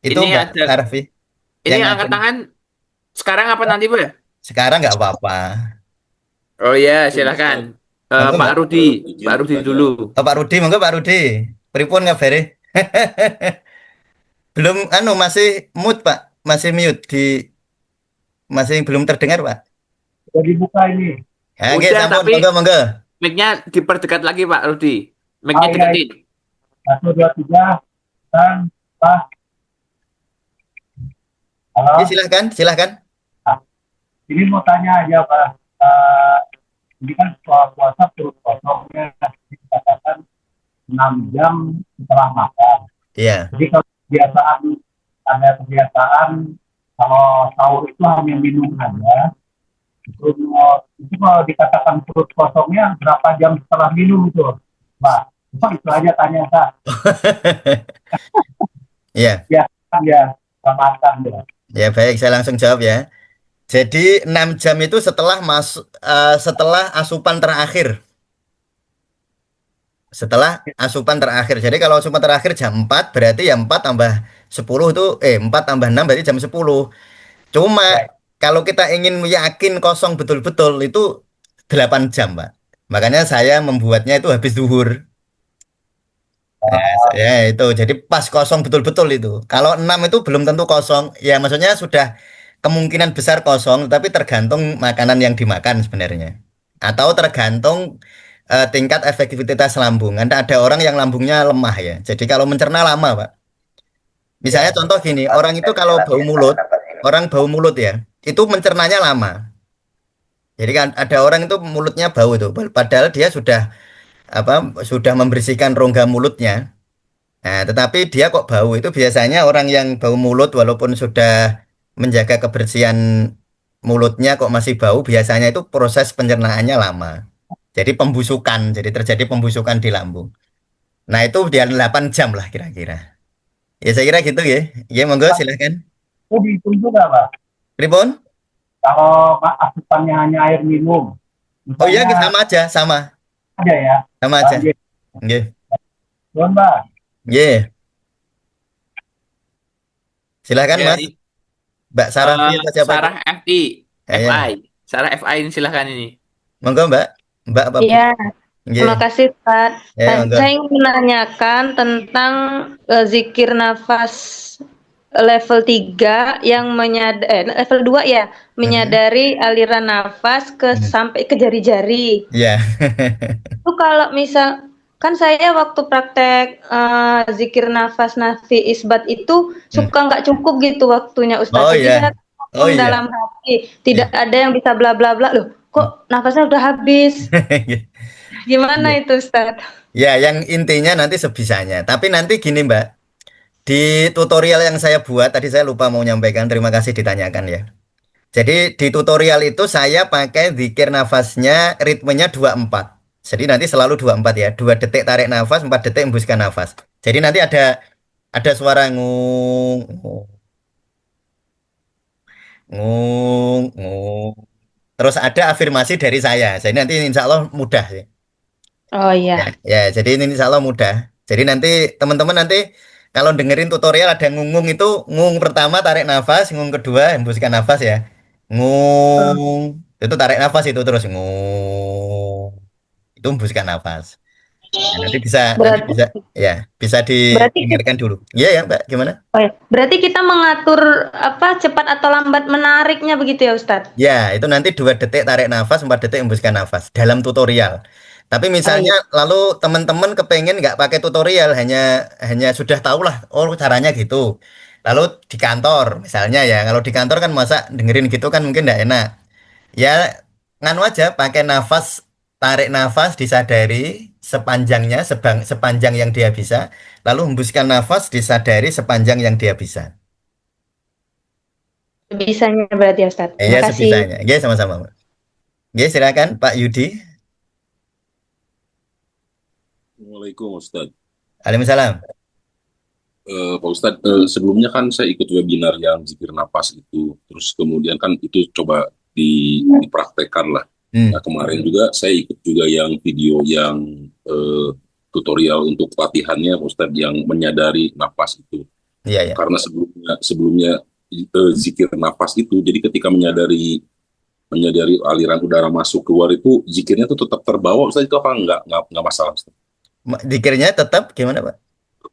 Itu Ini Mbak ada, Tarfi ini yang angkat ngantri. tangan sekarang apa nanti, Bu? Sekarang nggak apa-apa. Oh ya, silakan. Monggo Pak Mbak. Rudi, Pak Rudi dulu. Oh, Pak Rudi, monggo Pak Rudi. Pripun ngabere? Belum masih mute, Pak. Masih mute masih belum terdengar, Pak. Sudah dibuka ini. Ya, nggih, Udah, sampun, tapi monggo, monggo. mic-nya diperdekat lagi, Pak Rudi. Mic-nya Iya, deketin. 1, 2, 3, dan pas. Halo. Ya, silahkan, silahkan. Nah, ini mau tanya aja Pak. Eh, ini kan soal puasa perut kosongnya dikatakan 6 jam setelah makan. Iya. Jadi kalau ada kebiasaan kalau sahur itu hanya minum aja. Itu kalau dikatakan perut kosongnya berapa jam setelah minum itu, Pak? Pak, itu aja tanya Pak. Iya. Ya, kan ya, makan ya. Ya, baik, saya langsung jawab ya. Jadi 6 jam itu setelah asupan terakhir. Setelah asupan terakhir. Jadi kalau asupan terakhir jam 4 berarti ya 4 tambah 10 itu 4 tambah 6 berarti jam 10. Cuma Ya, kalau kita ingin yakin kosong betul-betul itu 8 jam, Pak. Makanya saya membuatnya itu habis zuhur. Ya itu jadi pas kosong betul-betul itu. Kalau 6 itu belum tentu kosong. Ya maksudnya sudah kemungkinan besar kosong, tapi tergantung makanan yang dimakan sebenarnya. Atau tergantung tingkat efektivitas lambung. Ada orang yang lambungnya lemah ya. Jadi kalau mencerna lama, Pak. Misalnya ya. contoh gini, orang itu kalau bau mulut, orang bau mulut ya, itu mencernanya lama. Jadi kan ada orang itu mulutnya bau itu, padahal dia sudah membersihkan rongga mulutnya. Nah, tetapi dia kok bau itu biasanya orang yang bau mulut walaupun sudah menjaga kebersihan mulutnya kok masih bau, biasanya itu proses pencernaannya lama. Jadi pembusukan, jadi terjadi pembusukan di lambung. Nah, itu dia 8 jam lah kira-kira. Ya saya kira gitu ya. Ya monggo Pak, silahkan. itu dihitung juga Pak. Pripun? Kalau asupannya hanya air minum, Oh iya, misalnya sama aja, sama. ada ya. Sama aja. Lanjut, Nggih. Mbak. Nggih. Silakan Ya, Mas. Mbak Sarah atau siapa itu? Sarah FI, Ya, ya. FI. Sarah FI ini silahkan ini. Monggo Mbak. Mbak apa Bu? Iya, Nggih. terima kasih, Ustaz. Ya, monggo. Saya ingin menanyakan tentang zikir nafas level 3 yang level 2 ya, Mhm. menyadari aliran nafas Mhm. sampai ke jari-jari. Ya. Itu kalau misal kan saya waktu praktek zikir nafas nafi isbat itu Hmm. suka nggak cukup gitu waktunya Ustaz. Oh Jadi iya. saya Oh ngomong iya. dalam hati, tidak Iya. ada yang bisa bla bla bla. Loh, kok nafasnya udah habis? Gimana Iya. itu Ustaz? Ya, yang intinya nanti sebisanya. Tapi nanti gini Mbak, di tutorial yang saya buat tadi saya lupa mau nyampaikan. Terima kasih ditanyakan ya. Jadi di tutorial itu saya pakai zikir nafasnya ritmenya 24. Jadi nanti selalu 24 ya. 2 detik tarik nafas, 4 detik hembuskan nafas. Jadi nanti ada suara ngung, ngung, ngung, ngung. Terus ada afirmasi dari saya. Jadi nanti insya Allah mudah sih. Oh Ya, iya. ya, jadi ini insya Allah mudah. Jadi nanti teman-teman nanti kalau dengerin tutorial ada ngungung itu ngung pertama tarik nafas, ngung kedua hembuskan nafas ya. Ngung itu tarik nafas itu terus ngung itu hembuskan nafas. Nah, nanti Berarti bisa ya bisa berarti kita, didengarkan dulu. Iya ya Mbak, gimana? oh ya, berarti kita mengatur apa cepat atau lambat menariknya begitu ya Ustaz? Ya, itu nanti 2 detik tarik nafas, 4 detik hembuskan nafas dalam tutorial. Tapi Oh misalnya iya. lalu teman-teman kepengen nggak pakai tutorial, hanya hanya sudah tahu lah, oh caranya gitu. Lalu di kantor, misalnya ya, kalau di kantor kan masa dengerin gitu kan mungkin nggak enak. Ya, nganu aja, pakai nafas, tarik nafas disadari sepanjang yang dia bisa, lalu hembuskan nafas disadari sepanjang yang dia bisa. Bisanya berarti ya Ustaz. Ya, Terima kasih. sebisanya. Ya, sama-sama. Ya, silakan Pak Yudi. Assalamualaikum Ustaz. Waalaikumsalam. Pak Ustadz, sebelumnya kan saya ikut webinar yang zikir napas itu, terus kemudian kan itu coba dipraktekkan lah. Nah, Hmm. kemarin juga saya ikut juga yang video yang eh, tutorial untuk latihannya, Pak Ustadz, yang menyadari napas itu. Iya, ya. Karena sebelumnya zikir napas itu, jadi ketika menyadari aliran udara masuk keluar itu, zikirnya tuh tetap terbawa, Ustadz, itu apa nggak masalah, Ustadz? Zikirnya tetap gimana, Pak?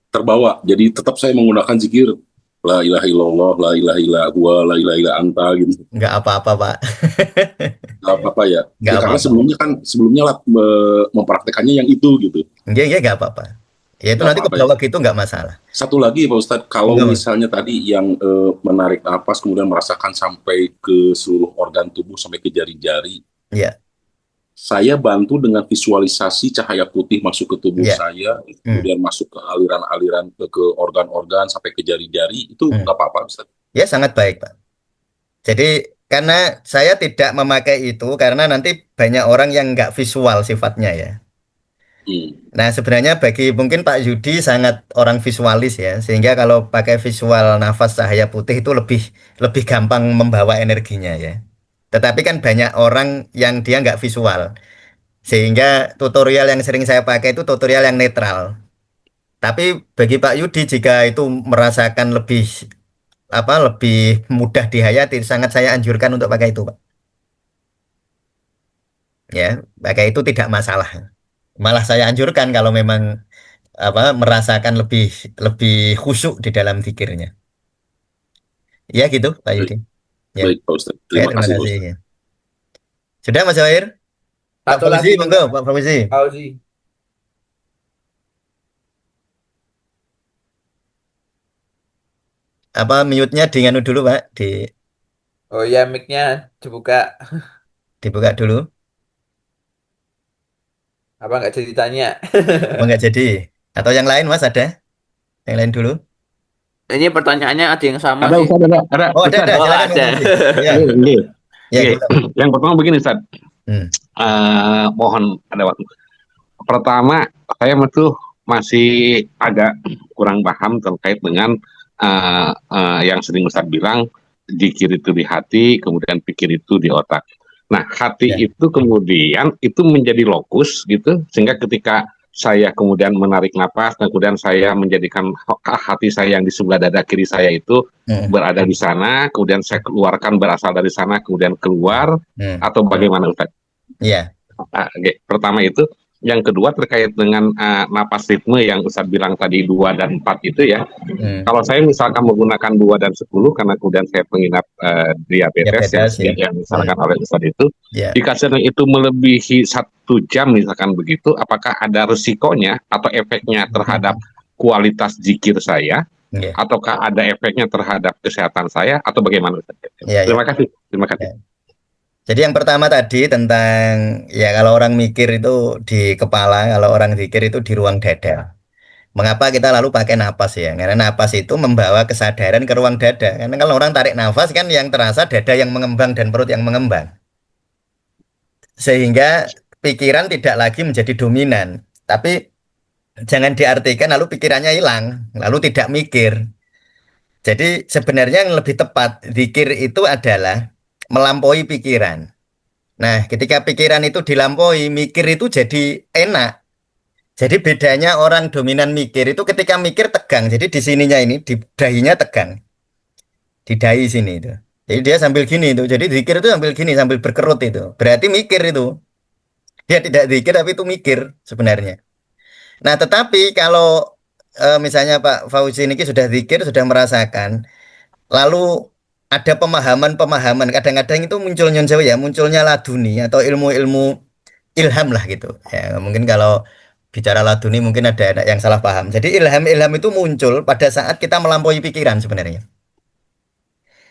Terbawa. Jadi tetap saya menggunakan zikir la ilaha illallah, la ilaha illa huwa, la ilaha illa anta gitu. Nggak apa-apa, Pak. Nggak apa-apa ya. Nggak Ya karena apa-apa. sebelumnya lah mempraktekannya yang itu gitu. Iya, iya, nggak apa-apa. Ya itu Nggak nanti ke apa-apa ya. bawah gitu nggak masalah. Satu lagi Pak Ustadz, kalau Nggak, Mas. misalnya tadi yang menarik napas kemudian merasakan sampai ke seluruh organ tubuh sampai ke jari-jari, Iya, saya bantu dengan visualisasi cahaya putih masuk ke tubuh iya. saya, Hmm, kemudian masuk ke aliran-aliran ke organ-organ sampai ke jari-jari, itu hmm. nggak apa-apa Ustadz. Ya sangat baik, Pak. Jadi karena saya tidak memakai itu karena nanti banyak orang yang nggak visual sifatnya ya. Hmm. Nah, sebenarnya bagi mungkin Pak Yudi sangat orang visualis ya, sehingga kalau pakai visual nafas cahaya putih itu lebih lebih gampang membawa energinya ya. Tetapi kan banyak orang yang dia nggak visual, sehingga tutorial yang sering saya pakai itu tutorial yang netral. Tapi bagi Pak Yudi jika itu merasakan lebih lebih mudah dihayati, sangat saya anjurkan untuk pakai itu, Pak. Ya, pakai itu tidak masalah. Malah saya anjurkan kalau memang merasakan lebih lebih khusyuk di dalam zikirnya. Ya gitu, Pak Yudi. Ya, Baik Pak Ustadz, ya terima terima kasih Pak kasih. Ustadz. Ya. Sudah Mas Wahir? Pak Satu Fauzi, lagi monggo, Mbak Pak Fauzi. Fauzi. Mute-nya dinganu dulu, Pak. Oh ya, mic-nya dibuka. Dibuka dulu. Apa nggak jadi ditanya? Apa nggak jadi? Atau yang lain, Mas, ada? Yang lain dulu. Ini pertanyaannya ada yang sama Ada sih. Ustaz, ada Oh, ada, Ustaz. ada. Oh, Silakan, Pak ada. Fauzi. Ya, Ini, ini. ya, Oke. gimana? Yang pertama begini Ustaz. Hmm. Mohon ada waktu. Pertama, saya tuh masih agak kurang paham terkait dengan yang sering Ustaz bilang, zikir itu di hati, kemudian pikir itu di otak. Nah, hati Ya. itu kemudian itu menjadi lokus gitu, sehingga ketika saya kemudian menarik napas, dan kemudian saya menjadikan hati saya yang di sebelah dada kiri saya itu Hmm. berada di sana, kemudian saya keluarkan berasal dari sana, kemudian keluar, Hmm. atau bagaimana Ustaz? Ya. Oke. Pertama itu. Yang kedua terkait dengan napas ritme yang Ustaz bilang tadi 2 dan 4 itu ya. Hmm. Kalau saya misalkan menggunakan 2 dan 10 karena kemudian saya penginap diabetes Diabetes, ya. yang misalkan oleh Ustaz itu, Ya. jika sedang itu melebihi 1 jam misalkan begitu, apakah ada resikonya atau efeknya terhadap kualitas zikir saya, Ya. ataukah ada efeknya terhadap kesehatan saya, atau bagaimana Ustaz? Ya, ya. Terima kasih. Terima kasih. Jadi yang pertama tadi tentang ya kalau orang mikir itu di kepala, kalau orang zikir itu di ruang dada. Mengapa kita lalu pakai napas ya? Karena napas itu membawa kesadaran ke ruang dada. Karena kalau orang tarik nafas kan yang terasa dada yang mengembang dan perut yang mengembang. Sehingga pikiran tidak lagi menjadi dominan. Tapi jangan diartikan lalu pikirannya hilang, lalu tidak mikir. Jadi sebenarnya yang lebih tepat zikir itu adalah melampaui pikiran. Nah, ketika pikiran itu dilampaui, mikir itu jadi enak. Jadi bedanya orang dominan mikir itu ketika mikir tegang. Jadi di sininya ini, di dahinya tegang. Di dahi sini itu. Jadi dia sambil gini itu. Jadi zikir itu sambil gini, sambil berkerut itu. Berarti mikir itu. Dia tidak zikir tapi itu mikir sebenarnya. Nah, tetapi kalau misalnya Pak Fauzi ini sudah zikir, sudah merasakan, lalu ada pemahaman-pemahaman, kadang-kadang itu muncul nyon sewu ya, munculnya laduni atau ilmu-ilmu ilham lah gitu. Ya, mungkin kalau bicara laduni mungkin ada yang salah paham. Jadi ilham-ilham itu muncul pada saat kita melampaui pikiran sebenarnya.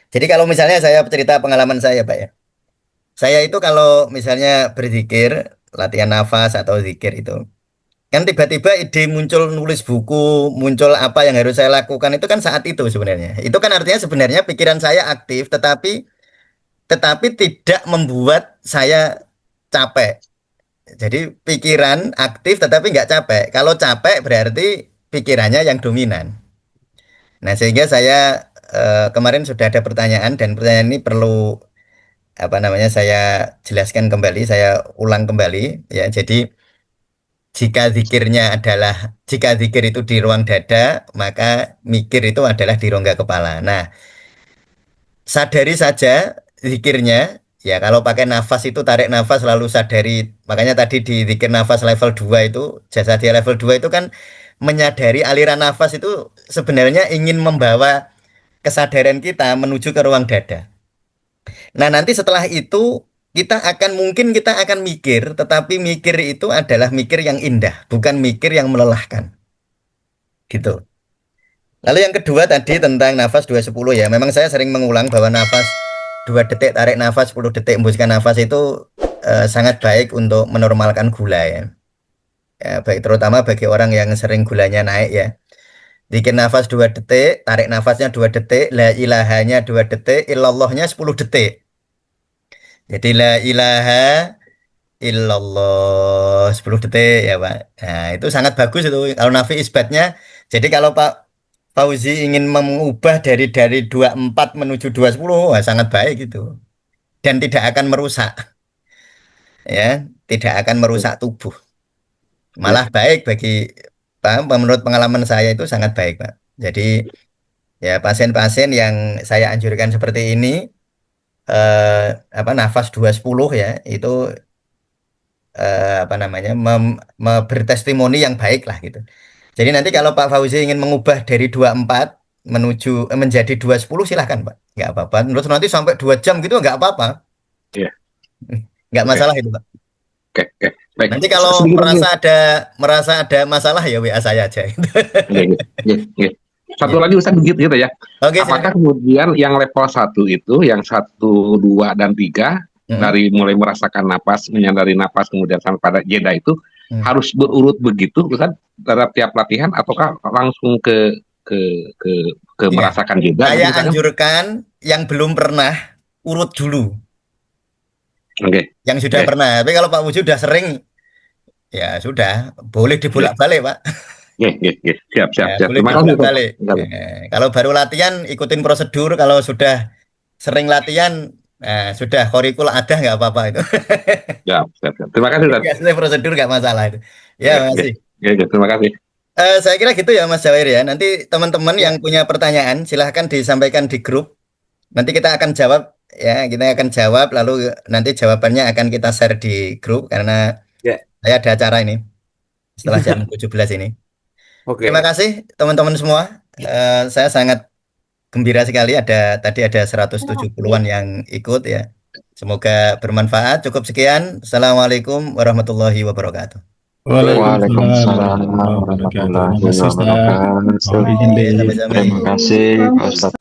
Jadi kalau misalnya saya cerita pengalaman saya, Pak ya. Saya itu kalau misalnya berzikir, latihan nafas atau zikir itu, kan tiba-tiba ide muncul nulis buku, muncul apa yang harus saya lakukan itu kan saat itu sebenarnya. Itu kan artinya sebenarnya pikiran saya aktif, tetapi tidak membuat saya capek. Jadi pikiran aktif tetapi nggak capek. Kalau capek berarti pikirannya yang dominan. Nah, sehingga saya kemarin sudah ada pertanyaan dan pertanyaan ini perlu apa namanya saya jelaskan kembali, saya ulang kembali ya. Jadi jika zikir itu di ruang dada, maka mikir itu adalah di rongga kepala. Nah, sadari saja zikirnya. Ya, kalau pakai nafas itu tarik nafas lalu sadari. Makanya tadi di zikir nafas level 2 itu, jasa dia level 2 itu kan menyadari aliran nafas itu sebenarnya ingin membawa kesadaran kita menuju ke ruang dada. Nah, nanti setelah itu kita akan mikir, tetapi mikir itu adalah mikir yang indah, bukan mikir yang melelahkan. Gitu. Lalu yang kedua tadi tentang nafas 210 ya. Memang saya sering mengulang bahwa nafas 2 detik tarik nafas, 10 detik hembuskan nafas itu sangat baik untuk menormalkan gula ya. Ya, baik terutama bagi orang yang sering gulanya naik ya. Bikin nafas 2 detik, tarik nafasnya 2 detik, la ilahanya 2 detik, illallahnya 10 detik. Jadi la ilaha illallah 10 detik ya Pak. Nah, itu sangat bagus itu kalau nafi isbatnya. Jadi kalau Pak Fauzi ingin mengubah dari 24 menuju 210, wah, sangat baik itu. Dan tidak akan merusak ya, tidak akan merusak tubuh. Malah baik bagi Pak, menurut pengalaman saya itu sangat baik, Pak. Jadi ya pasien-pasien yang saya anjurkan seperti ini nafas 210 ya, itu apa namanya bertestimoni yang baik lah gitu. Jadi nanti kalau Pak Fauzi ingin mengubah dari 24 menuju menjadi 210 silahkan Pak. Nggak apa-apa. Menurut nanti sampai 2 jam gitu nggak apa-apa. Iya. Nggak Oke. masalah itu Pak. Oke, oke. Baik. Nanti kalau Sedikit lagi. merasa ada masalah ya WA saya aja. Oke, oke, oke. Satu lagi Ustaz gitu ya. Oke, Apakah silakan. kemudian yang level 1 itu, yang 1, 2, dan 3, dari mulai merasakan napas, menyadari napas, kemudian sampai pada jeda itu, harus berurut begitu Ustaz, terhadap tiap latihan, ataukah langsung ke Ya, merasakan jeda? saya gitu, misalkan? anjurkan yang belum pernah urut dulu. Oke. Yang sudah Oke. pernah. Tapi kalau Pak Wuju sudah sering, ya sudah, boleh dibolak-balik Pak. Oke, oke, oke. Siap, siap, Ya, siap. boleh Terima kasih Ustaz. dibolak-balik. Kalau baru latihan, ikutin prosedur. Kalau sudah sering latihan, nah, sudah kurikul ada nggak apa-apa itu. Siap, siap, siap. Terima kasih Ustaz. Nggak sesuai prosedur nggak masalah itu. Ya, Oke, oke. masih. Oke, terima kasih. Saya kira gitu ya Mas Jawir ya. Nanti teman-teman yang punya pertanyaan silahkan disampaikan di grup. Nanti kita akan jawab ya, kita akan jawab lalu nanti jawabannya akan kita share di grup karena Ya. saya ada acara ini setelah jam 17 ini. Oke. Terima kasih teman-teman semua. Saya sangat gembira sekali tadi ada 170-an yang ikut ya. Semoga bermanfaat. Cukup sekian. Assalamualaikum warahmatullahi wabarakatuh. Waalaikumsalam warahmatullahi wabarakatuh. Terima kasih Ustaz. Oke, Mohon izin sampai-sampai. Terima kasih Pak Ustaz.